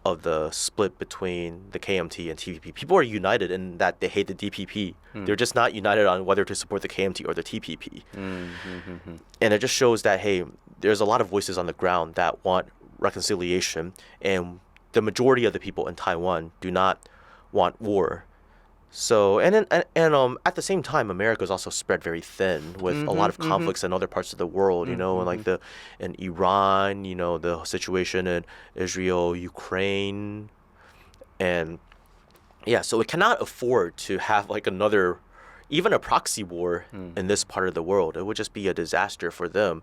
of the split between the KMT and TPP. People are united in that they hate the DPP. They're just not united on whether to support the KMT or the TPP. And it just shows that, hey, there's a lot of voices on the ground that want reconciliation, and the majority of the people in Taiwan do not want war. So and at the same time, America is also spread very thin with a lot of conflicts in other parts of the world, and like in Iran, the situation in Israel, Ukraine, and yeah, so it cannot afford to have like another, even a proxy war in this part of the world. It would just be a disaster for them.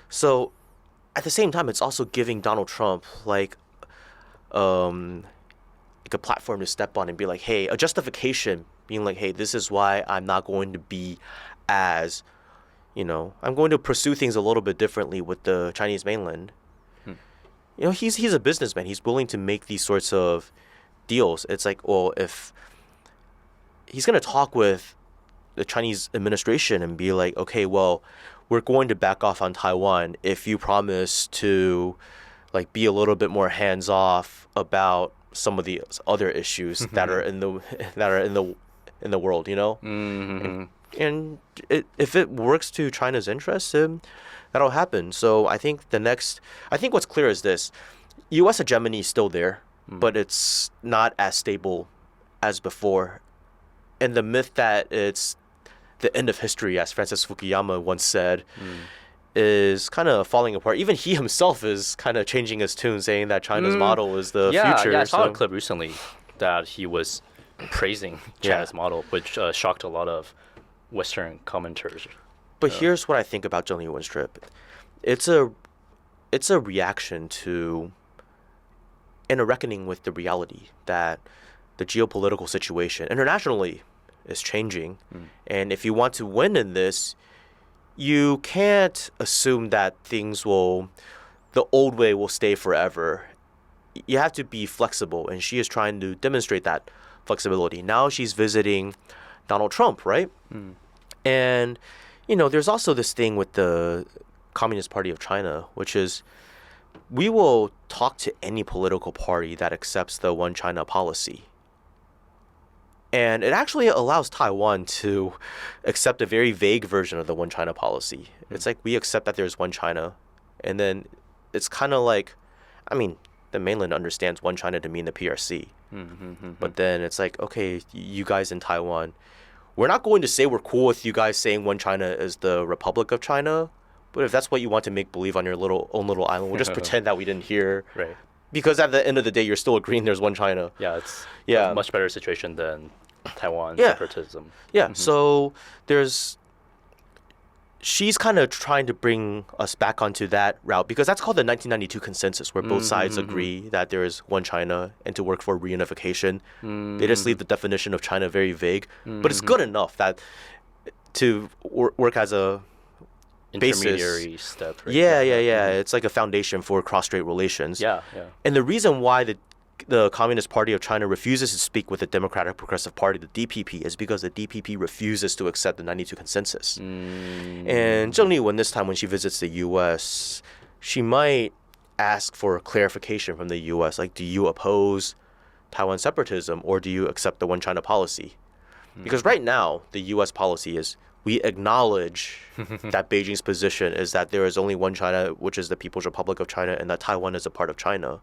So at the same time, it's also giving Donald Trump like a platform to step on and be like, hey, a justification, being like, hey, this is why I'm not going to be as, I'm going to pursue things a little bit differently with the Chinese mainland. He's a businessman. He's willing to make these sorts of deals. It's like, well, if he's going to talk with the Chinese administration and be like, okay, well, we're going to back off on Taiwan if you promise to like be a little bit more hands-off about some of the other issues that are in the world, you know. And if it works to China's interests, that'll happen. So I think what's clear is this: U.S. hegemony is still there, but it's not as stable as before. And the myth that it's the end of history, as Francis Fukuyama once said, is kind of falling apart. Even he himself is kind of changing his tune, saying that China's model is the future. Yeah, I saw a clip recently that he was praising China's model, which shocked a lot of Western commentators. But here's what I think about Cheng Li-wun's trip. It's a reaction to and a reckoning with the reality that the geopolitical situation internationally is changing. And if you want to win in this, you can't assume that the old way will stay forever. You have to be flexible, and she is trying to demonstrate that flexibility. Now she's visiting Donald Trump, right? And, there's also this thing with the Communist Party of China, which is we will talk to any political party that accepts the one China policy. And it actually allows Taiwan to accept a very vague version of the one China policy. It's like we accept that there's one China, and then it's kind of like, the mainland understands one China to mean the PRC. But then it's like, okay, you guys in Taiwan, we're not going to say we're cool with you guys saying one China is the Republic of China, but if that's what you want to make believe on your own little island, we'll just pretend that we didn't hear. Right. Because at the end of the day, you're still agreeing there's one China. Yeah, it's a much better situation than Taiwan separatism. Yeah, so she's kind of trying to bring us back onto that route, because that's called the 1992 consensus, where both sides agree that there is one China and to work for reunification. They just leave the definition of China very vague, but it's good enough that to work as a intermediary step. Right? Yeah. It's like a foundation for cross-strait relations. Yeah. And the reason why the Communist Party of China refuses to speak with the Democratic Progressive Party, the DPP, is because the DPP refuses to accept the 92 consensus. And Cheng Li-wun, this time when she visits the U.S., she might ask for a clarification from the U.S., like, do you oppose Taiwan separatism or do you accept the one China policy? Because right now, the U.S. policy is we acknowledge that Beijing's position is that there is only one China, which is the People's Republic of China, and that Taiwan is a part of China.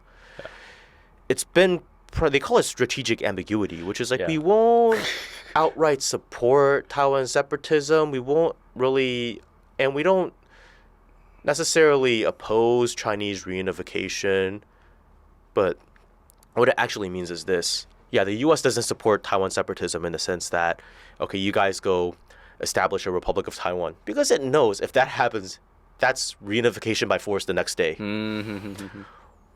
It's been, they call it strategic ambiguity, which is like we won't outright support Taiwan separatism. We won't really, and we don't necessarily oppose Chinese reunification. But what it actually means is this. Yeah, the U.S. doesn't support Taiwan separatism in the sense that, okay, you guys go establish a Republic of Taiwan. Because it knows if that happens, that's reunification by force the next day.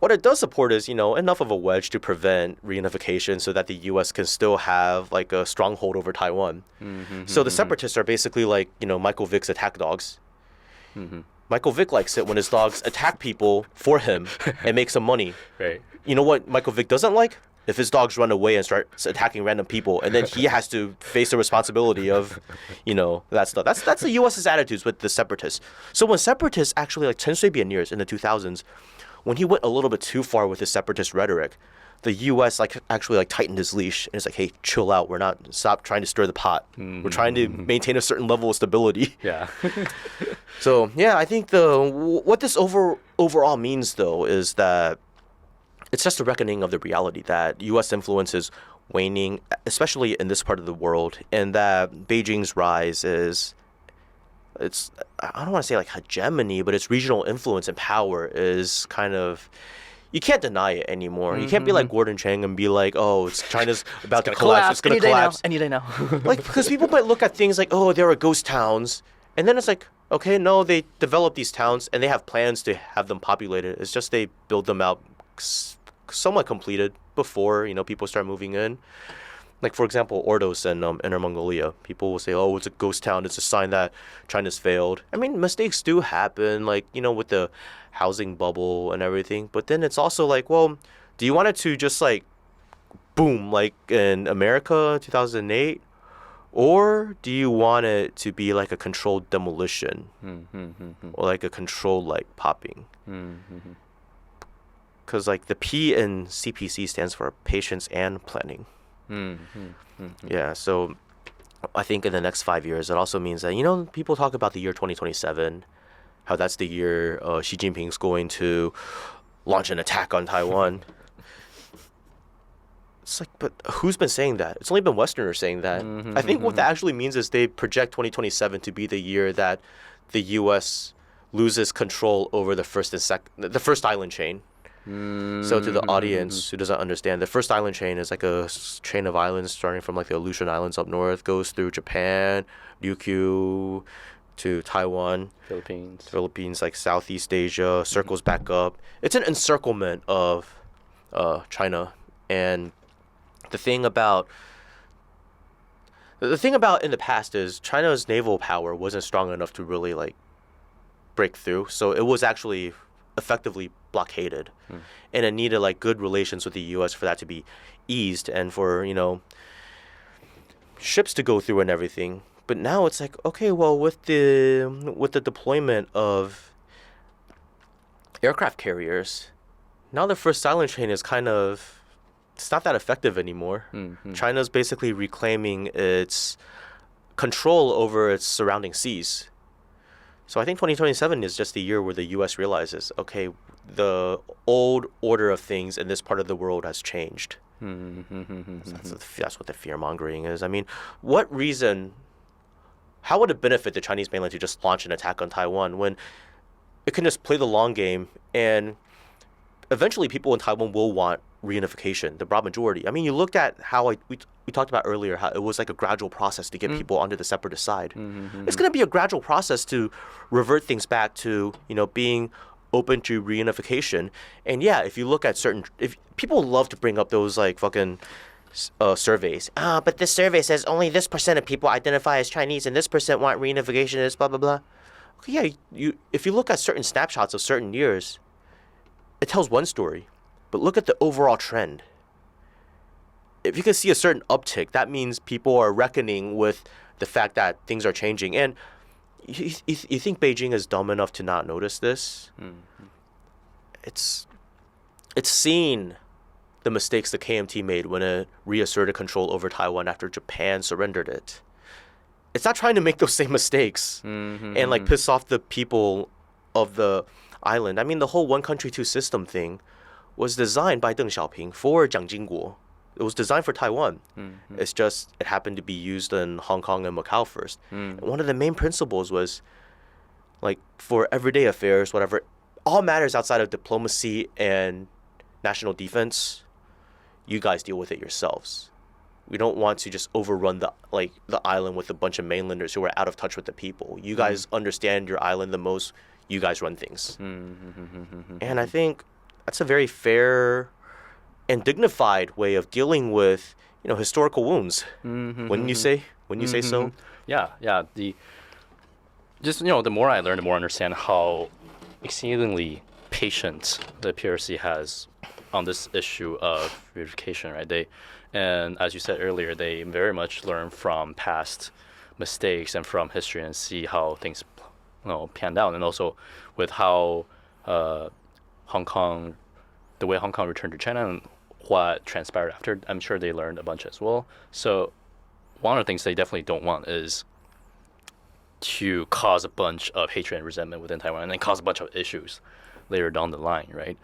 What it does support is, enough of a wedge to prevent reunification so that the U.S. can still have like a stronghold over Taiwan. So the separatists are basically like, Michael Vick's attack dogs. Michael Vick likes it when his dogs attack people for him and make some money. Right. You know what Michael Vick doesn't like? If his dogs run away and start attacking random people, and then he has to face the responsibility of, that stuff. That's the U.S.'s attitudes with the separatists. So when separatists actually, like Chen Shui-bian in the 2000s, when he went a little bit too far with his separatist rhetoric, the U.S. actually tightened his leash and it's like, hey, chill out. Stop trying to stir the pot. We're trying to maintain a certain level of stability. Yeah. So yeah, I think what this overall means though is that it's just a reckoning of the reality that U.S. influence is waning, especially in this part of the world, and that Beijing's rise I don't want to say hegemony, but its regional influence and power is kind of, you can't deny it anymore. You can't be like Gordon Chang and be like, oh, China's about to collapse. It's going to collapse. Any day now. Because people might look at things like, oh, there are ghost towns. And then it's like, okay, no, they develop these towns and they have plans to have them populated. It's just they build them out somewhat completed before, people start moving in. Like, for example, Ordos and Inner Mongolia. People will say, oh, it's a ghost town. It's a sign that China's failed. Mistakes do happen, with the housing bubble and everything. But then it's also like, well, do you want it to just, boom, like in America, 2008? Or do you want it to be like a controlled demolition? Or like a controlled, popping? because like the P in CPC stands for patience and planning. Yeah, so I think in the next 5 years, it also means that, people talk about the year 2027, how that's the year Xi Jinping's going to launch an attack on Taiwan. It's like, but who's been saying that? It's only been Westerners saying that. I think what that actually means is they project 2027 to be the year that the U.S. loses control over the first island chain. So to the audience who doesn't understand, the first island chain is like a chain of islands starting from like the Aleutian Islands up north, goes through Japan, Ryukyu, to Taiwan, Philippines, like Southeast Asia, circles back up. It's an encirclement of China. And the thing about in the past is China's naval power wasn't strong enough to really like break through. So it was actually effectively blockaded, and it needed like good relations with the U.S. for that to be eased and for ships to go through and everything. But now it's like, okay, well, with the deployment of aircraft carriers, now the first island chain is it's not that effective anymore. China's basically reclaiming its control over its surrounding seas. So I think 2027 is just the year where the U.S. realizes, okay, the old order of things in this part of the world has changed. So that's what the fear-mongering is. I mean, how would it benefit the Chinese mainland to just launch an attack on Taiwan when it can just play the long game, and eventually people in Taiwan will want reunification, the broad majority. I mean, you looked at how we talked about earlier, how it was like a gradual process to get people onto the separatist side. It's going to be a gradual process to revert things back to, being open to reunification. And yeah, if you look at if people love to bring up those like fucking surveys. But this survey says only this % of people identify as Chinese and this % want reunification, and this blah, blah, blah. Okay, yeah, if you look at certain snapshots of certain years, it tells one story. But look at the overall trend. If you can see a certain uptick, that means people are reckoning with the fact that things are changing. And you think Beijing is dumb enough to not notice this? It's seen the mistakes the KMT made when it reasserted control over Taiwan after Japan surrendered it. It's not trying to make those same mistakes and like piss off the people of the island. I mean, the whole one country, two system thing was designed by Deng Xiaoping for Jiang Jingguo. It was designed for Taiwan. It's just, it happened to be used in Hong Kong and Macau first. And one of the main principles was, like, for everyday affairs, whatever, all matters outside of diplomacy and national defense, you guys deal with it yourselves. We don't want to just overrun the island with a bunch of mainlanders who are out of touch with the people. You guys understand your island the most. You guys run things. And I think that's a very fair and dignified way of dealing with, historical wounds. Wouldn't you say? Wouldn't you say so? Yeah. The more I learn, the more I understand how exceedingly patient the PRC has on this issue of reunification, right? And as you said earlier, they very much learn from past mistakes and from history and see how things, panned out, and also with how Hong Kong, the way Hong Kong returned to China and what transpired after. I'm sure they learned a bunch as well. So one of the things they definitely don't want is to cause a bunch of hatred and resentment within Taiwan and then cause a bunch of issues later down the line, right?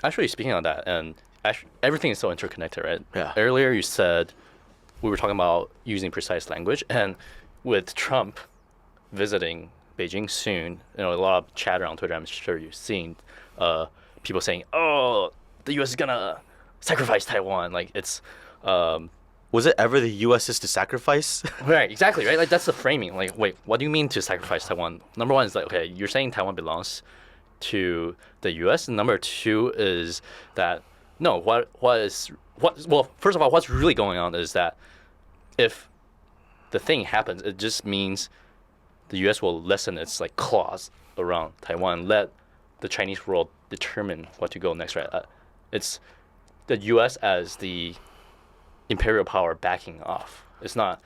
Actually, speaking of that, and everything is so interconnected, right? Yeah. Earlier you said we were talking about using precise language, and with Trump visiting Beijing soon, a lot of chatter on Twitter, I'm sure you've seen people saying, oh, the U.S. is gonna sacrifice Taiwan. Like, it's was it ever the U.S.'s to sacrifice? Right, exactly, right? Like, that's the framing. Like, wait, what do you mean to sacrifice Taiwan? Number one is like, okay, you're saying Taiwan belongs to the U.S. And number two is that, no, well, first of all, what's really going on is that if the thing happens, it just means the U.S. will lessen its like claws around Taiwan, let the Chinese world determine what to go next, right? It's the U.S. as the imperial power backing off. It's not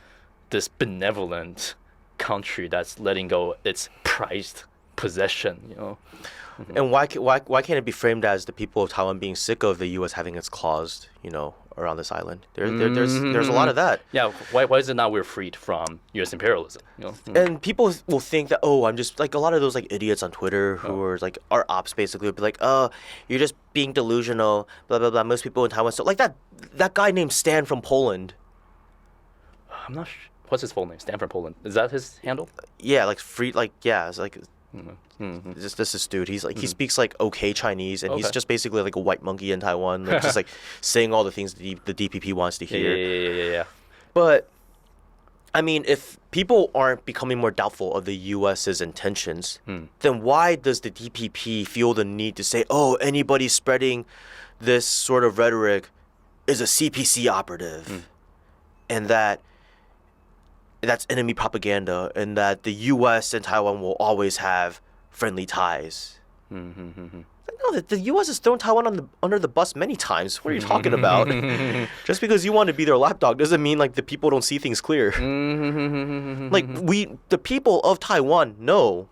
this benevolent country that's letting go its prized possession, And why can't it be framed as the people of Taiwan being sick of the U.S. having its claws, around this island? There's a lot of that. Yeah, why is it not we're freed from U.S. imperialism? And people will think that, I'm just like a lot of those like idiots on Twitter who are like our ops basically would be like, you're just being delusional, blah blah blah. Most people in Taiwan, so like that guy named Stan from Poland. I'm not sure. What's his full name? Stan from Poland. Is that his handle? Yeah, like free, like it's like. This dude, he's like he speaks like okay Chinese, and he's just basically like a white monkey in Taiwan, like just like saying all the things the DPP wants to hear. Yeah. But I mean, if people aren't becoming more doubtful of the U.S.'s intentions, then why does the DPP feel the need to say, anybody spreading this sort of rhetoric is a CPC operative, and that's enemy propaganda, and that the U.S. and Taiwan will always have friendly ties? No, the U.S. has thrown Taiwan under the bus many times. What are you talking about? Just because you want to be their lapdog doesn't mean like the people don't see things clear. Like the people of Taiwan know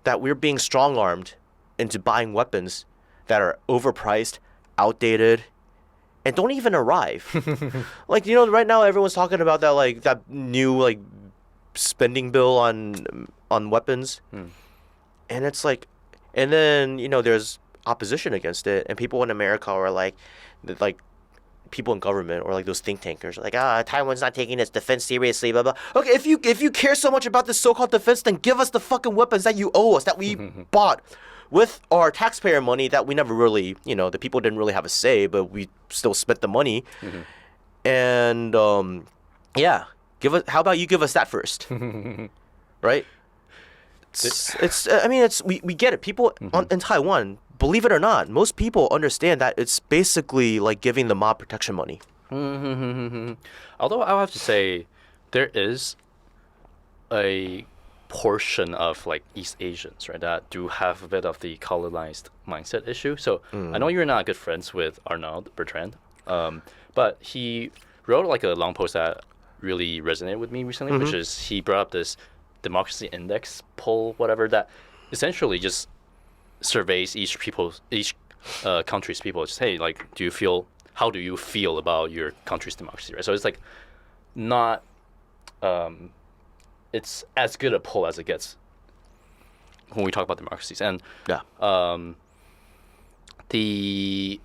that we're being strong-armed into buying weapons that are overpriced, outdated, and don't even arrive. Like, right now everyone's talking about that like that new like spending bill on weapons. And it's like, and then there's opposition against it, and people in America are like people in government or like those think tankers are like, Taiwan's not taking its defense seriously, blah blah. Okay, if you care so much about this so-called defense, then give us the fucking weapons that you owe us, that we bought with our taxpayer money, that we never really, the people didn't really have a say, but we still spent the money. And how about you give us that first? Right? We get it. People in Taiwan, believe it or not, most people understand that it's basically like giving the mob protection money. Although I'll have to say, there is a portion of like East Asians, right, that do have a bit of the colonized mindset issue. So I know you're not good friends with Arnaud Bertrand, but he wrote like a long post that really resonated with me recently, which is he brought up this democracy index poll, whatever, that essentially just surveys each country's people. Just, hey, like, how do you feel about your country's democracy, right? So it's like not it's as good a poll as it gets when we talk about democracies. And the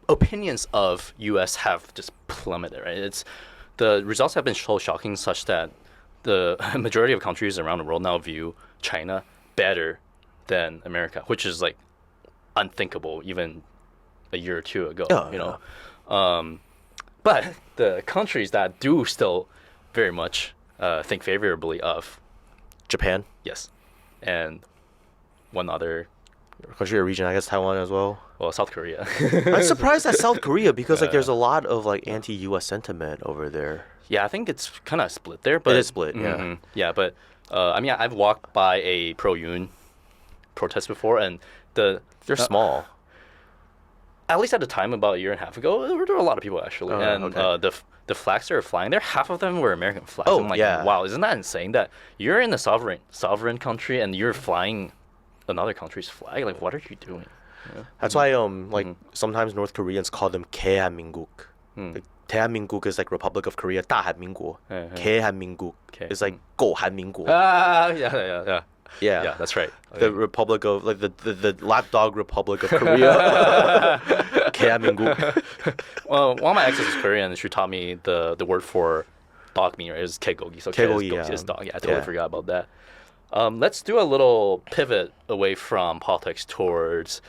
opinions of U.S. have just plummeted, right? The results have been so shocking, such that the majority of countries around the world now view China better than America, which is like unthinkable even a year or two ago. But the countries that do still very much think favorably of Japan, yes, and one other country or region, I guess Taiwan as well. Well, South Korea. I'm surprised at South Korea because like there's a lot of like anti-U.S. sentiment over there. Yeah, I think it's kind of split there. But it is split. Yeah. Yeah, but I've walked by a pro-Yun protest before, and they're small. At least at the time, about a year and a half ago, there were a lot of people actually, the flags that were flying there, half of them were American flags. I'm like, wow, isn't that insane that you're in a sovereign country and you're flying another country's flag? Like, what are you doing? That's why sometimes North Koreans call them Kehanminguk. Like, Tehanminguk is like Republic of Korea. Dahanminguk. Kehanminguk is like Gohanminguk. Yeah, that's right. The Republic of like the lapdog Republic of Korea. Kehanminguk. Well, one of my exes is Korean, and she taught me the word for dog meat, right? It's kegogi. So kegogi is dog. Yeah, I totally forgot about that. Let's do a little pivot away from politics towards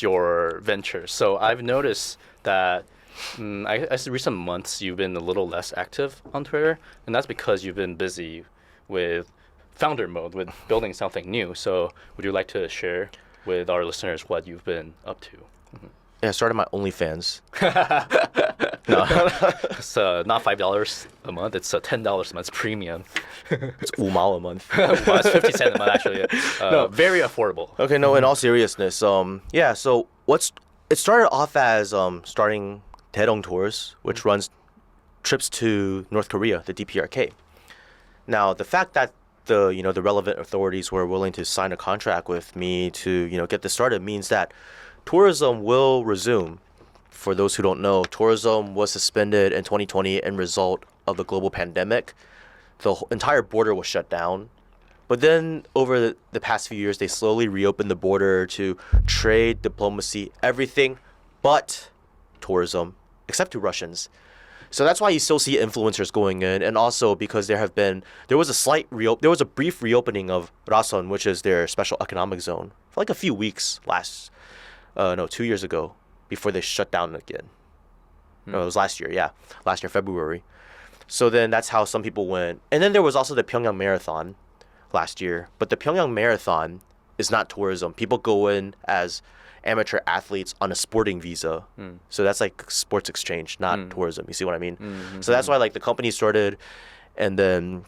your ventures. So I've noticed that as recent months you've been a little less active on Twitter, and that's because you've been busy with founder mode, with building something new. So would you like to share with our listeners what you've been up to? Yeah, I started my OnlyFans. No, it's not $5 a month. It's $10 a month. It's premium. It's 5 毛 a month. Well, it's 50 cents a month actually. No, very affordable. Okay, no. In all seriousness, so it started off as starting Taedong Tours, which runs trips to North Korea, the DPRK. Now, the fact that the relevant authorities were willing to sign a contract with me to get this started means that tourism will resume. For those who don't know, tourism was suspended in 2020 in result of the global pandemic. The entire border was shut down. But then over the past few years, they slowly reopened the border to trade, diplomacy, everything but tourism, except to Russians. So that's why you still see influencers going in, and also because there was a brief reopening of Rason, which is their special economic zone, for like a few weeks 2 years ago, before they shut down again. No, it was last year, February. So then that's how some people went. And then there was also the Pyongyang Marathon last year. But the Pyongyang Marathon is not tourism. People go in as amateur athletes on a sporting visa. So that's like sports exchange, not tourism. You see what I mean? So that's why like the company started, and then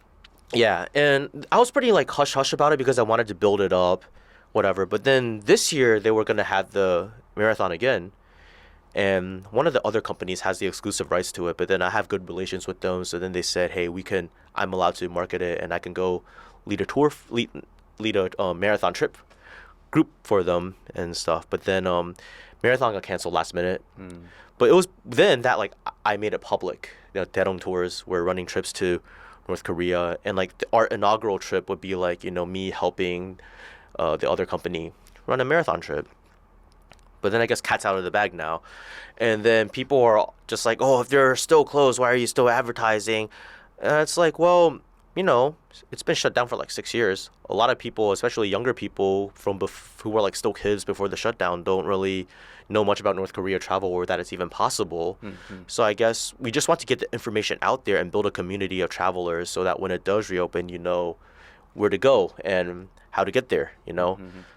and I was pretty like hush hush about it because I wanted to build it up, whatever. But then this year they were gonna have the marathon again, and one of the other companies has the exclusive rights to it. But then I have good relations with them, so then they said, hey, I'm allowed to market it, and I can go lead a marathon trip group for them and stuff. But then marathon got canceled last minute. But it was then that like I made it public. Taedong Tours were running trips to North Korea, and like our inaugural trip would be like me helping the other company run a marathon trip. But then I guess cat's out of the bag now, and then people are just like, oh, if they're still closed, why are you still advertising? And it's like, well, it's been shut down for like 6 years. A lot of people, especially younger people who were like still kids before the shutdown, don't really know much about North Korea travel or that it's even possible. So I guess we just want to get the information out there and build a community of travelers so that when it does reopen, you know where to go and how to get there,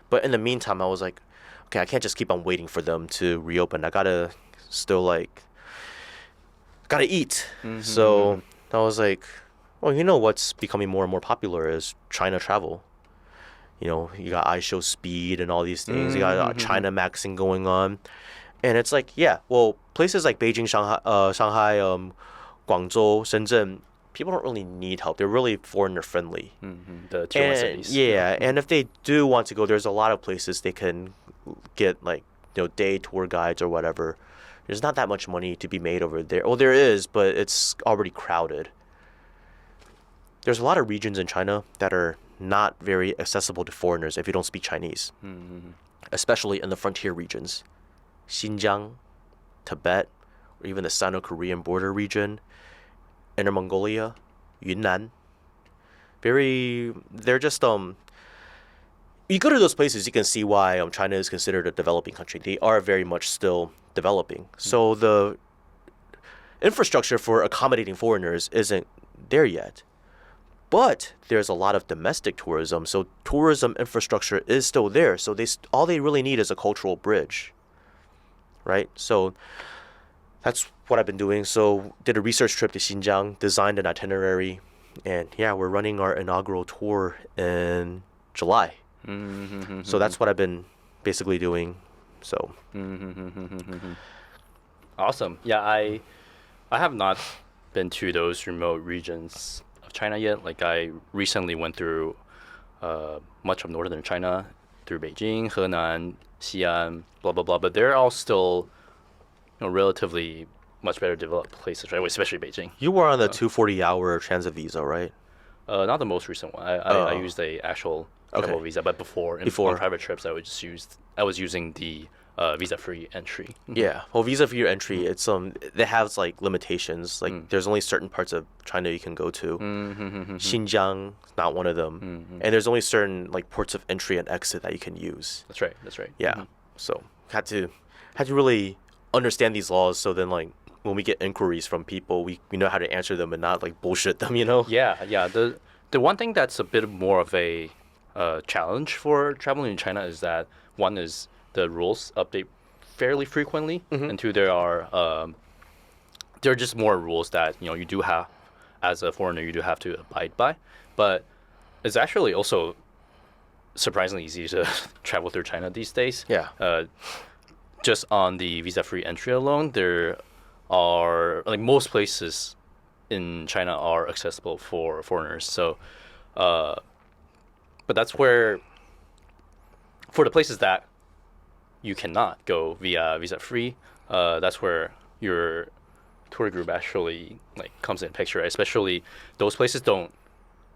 But in the meantime, I was like, okay, I can't just keep on waiting for them to reopen. I gotta still gotta eat. So I was like, well, what's becoming more and more popular is China travel. You got iShow Speed and all these things. You got China Maxing going on. And it's like, places like Beijing, Shanghai, Guangzhou, Shenzhen, people don't really need help. They're really foreigner friendly. The tier 1 cities. Yeah, and if they do want to go, there's a lot of places they can get day tour guides or whatever. There's not that much money to be made over there. Well, there is, but it's already crowded. There's a lot of regions in China that are not very accessible to foreigners if you don't speak Chinese, especially in the frontier regions. Xinjiang, Tibet, or even the Sino-Korean border region, Inner Mongolia, Yunnan. They're just, you go to those places, you can see why China is considered a developing country. They are very much still developing. So the infrastructure for accommodating foreigners isn't there yet. But there's a lot of domestic tourism, so tourism infrastructure is still there. So all they really need is a cultural bridge, right? So that's what I've been doing. So did a research trip to Xinjiang, designed an itinerary, and we're running our inaugural tour in July. So that's what I've been basically doing. So awesome. Yeah, I have not been to those remote regions China yet. Like I recently went through much of northern China, through Beijing, Henan, Xi'an, blah blah blah. But they're all still, relatively much better developed places, right? Especially Beijing. You were on the 240-hour transit visa, right? Not the most recent one. I used a actual travel visa, but before on private trips, I was using the visa-free entry. Yeah, well, visa-free entry, it's they have like limitations. Like there's only certain parts of China you can go to. Xinjiang, not one of them, and there's only certain like ports of entry and exit that you can use. That's right. Yeah, so had to really understand these laws. So then like when we get inquiries from people, we know how to answer them and not like bullshit them. Yeah. The one thing that's a bit more of a challenge for traveling in China is that one is the rules update fairly frequently, and two, there are just more rules that you do have as a foreigner you do have to abide by. But it's actually also surprisingly easy to travel through China these days. Yeah. Just on the visa-free entry alone, there are like most places in China are accessible for foreigners. So But that's where, for the places that you cannot go via visa free, that's where your tour group actually like comes in picture. Especially those places don't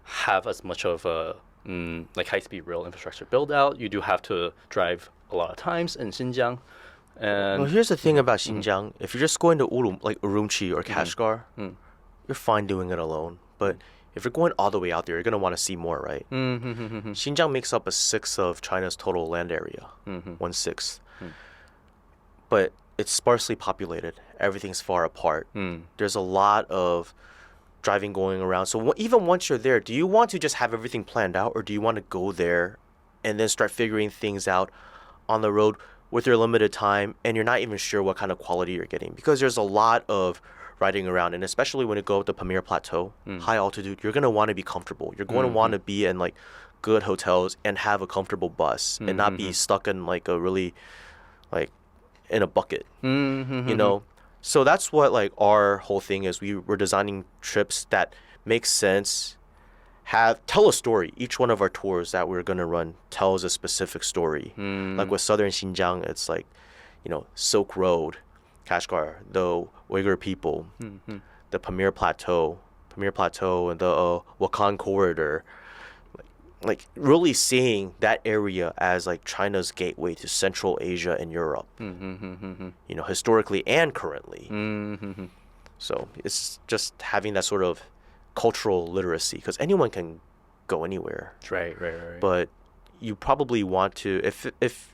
have as much of a like high-speed rail infrastructure build out. You do have to drive a lot of times in Xinjiang. And Well, here's the thing about Xinjiang. If you're just going to Urumqi or Kashgar, you're fine doing it alone. But if you're going all the way out there, you're going to want to see more, right? Xinjiang makes up a sixth of China's total land area, 1/6. But it's sparsely populated. Everything's far apart. There's a lot of driving going around. So even once you're there, do you want to just have everything planned out, or do you want to go there and then start figuring things out on the road with your limited time, and you're not even sure what kind of quality you're getting? Because there's a lot of riding around, and especially when you go up the Pamir Plateau, high altitude, you're going to want to be comfortable. You're going to want to be in like good hotels and have a comfortable bus and not be stuck in like a really like in a bucket, you know? So that's what like our whole thing is. We're designing trips that make sense, tell a story. Each one of our tours that we're gonna run tells a specific story. Like with southern Xinjiang, it's like, you know, Silk Road, Kashgar, the Uyghur people, the Pamir Plateau, and the Wakhan Corridor. Like really seeing that area as like China's gateway to Central Asia and Europe, you know, historically and currently. So it's just having that sort of cultural literacy, because anyone can go anywhere. Right. But you probably want to, if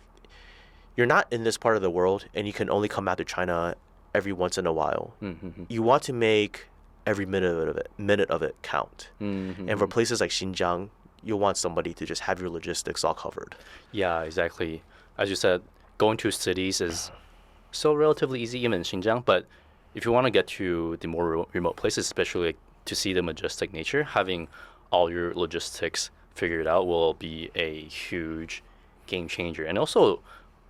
you're not in this part of the world and you can only come out to China every once in a while, you want to make every minute of it count. And for places like Xinjiang, you'll want somebody to just have your logistics all covered. Yeah, exactly. As you said, going to cities is still relatively easy, even in Xinjiang. But if you want to get to the more remote places, especially to see the majestic nature, having all your logistics figured out will be a huge game changer. And also,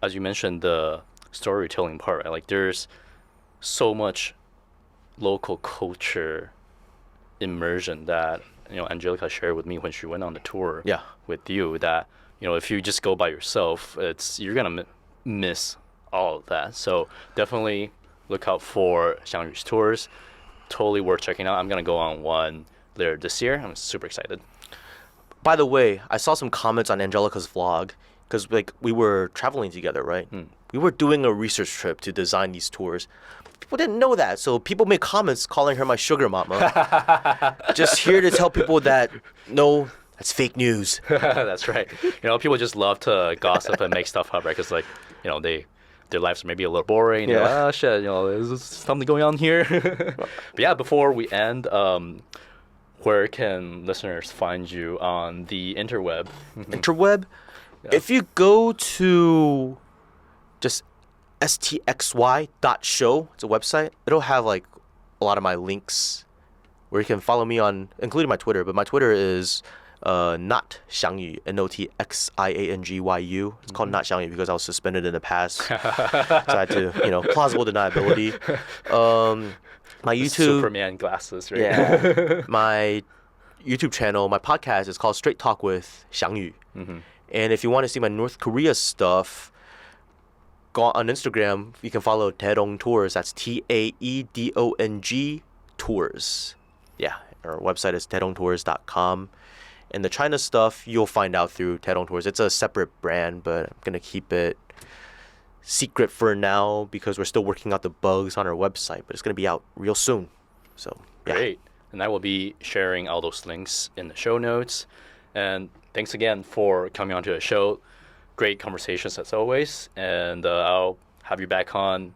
as you mentioned, the storytelling part, right? Like there's so much local culture immersion that, you know, Angelica shared with me when she went on the tour with you, that, you know, if you just go by yourself, you're gonna miss all of that. So definitely look out for Xiangyu's tours. Totally worth checking out. I'm gonna go on one later this year. I'm super excited. By the way, I saw some comments on Angelica's vlog, because like we were traveling together, right? We were doing a research trip to design these tours. People didn't know that, so people made comments calling her my sugar mama. Just here to tell people that no, that's fake news. That's right. You know, people just love to gossip and make stuff up, right? Because like, you know, their lives are maybe a little boring. Yeah. Like, oh shit, you know, there's something going on here. But yeah, before we end, where can listeners find you on the interweb? Interweb? Yeah. If you go to just stxy.show, it's a website, it'll have like a lot of my links where you can follow me on, including my Twitter. But my Twitter is not Xiangyu, NOTXIANGYU. It's called not Xiangyu because I was suspended in the past. So I had to, you know, plausible deniability. My YouTube, Superman glasses, right? Yeah. My YouTube channel, my podcast is called Straight Talk with Xiangyu. And if you want to see my North Korea stuff, go on Instagram. You can follow Taedong Tours. That's TAEDONG Tours. Yeah, our website is taedongtours.com. And the China stuff you'll find out through Taedong Tours. It's a separate brand, but I'm gonna keep it secret for now because we're still working out the bugs on our website. But it's gonna be out real soon. So yeah. Great. And I will be sharing all those links in the show notes. And thanks again for coming onto the show. Great conversations as always. And I'll have you back on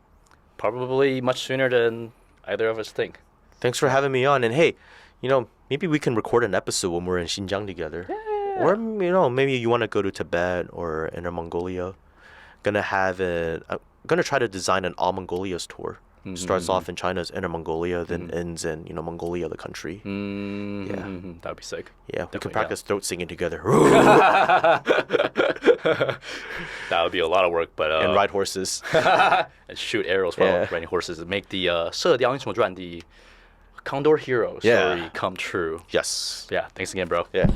probably much sooner than either of us think. Thanks for having me on. And hey, you know, maybe we can record an episode when we're in Xinjiang together. Yeah. Or, you know, maybe you want to go to Tibet or Inner Mongolia. I'm gonna try to design an All Mongolia's tour. Starts off in China's Inner Mongolia, then ends in, you know, Mongolia, the country. Yeah, that'd be sick. Yeah, we can practice throat singing together. That would be a lot of work, but and ride horses and shoot arrows while riding horses. And make the 射雕英雄传 the Condor Hero Yeah. story come true. Yes. Yeah, thanks again, bro. Yeah.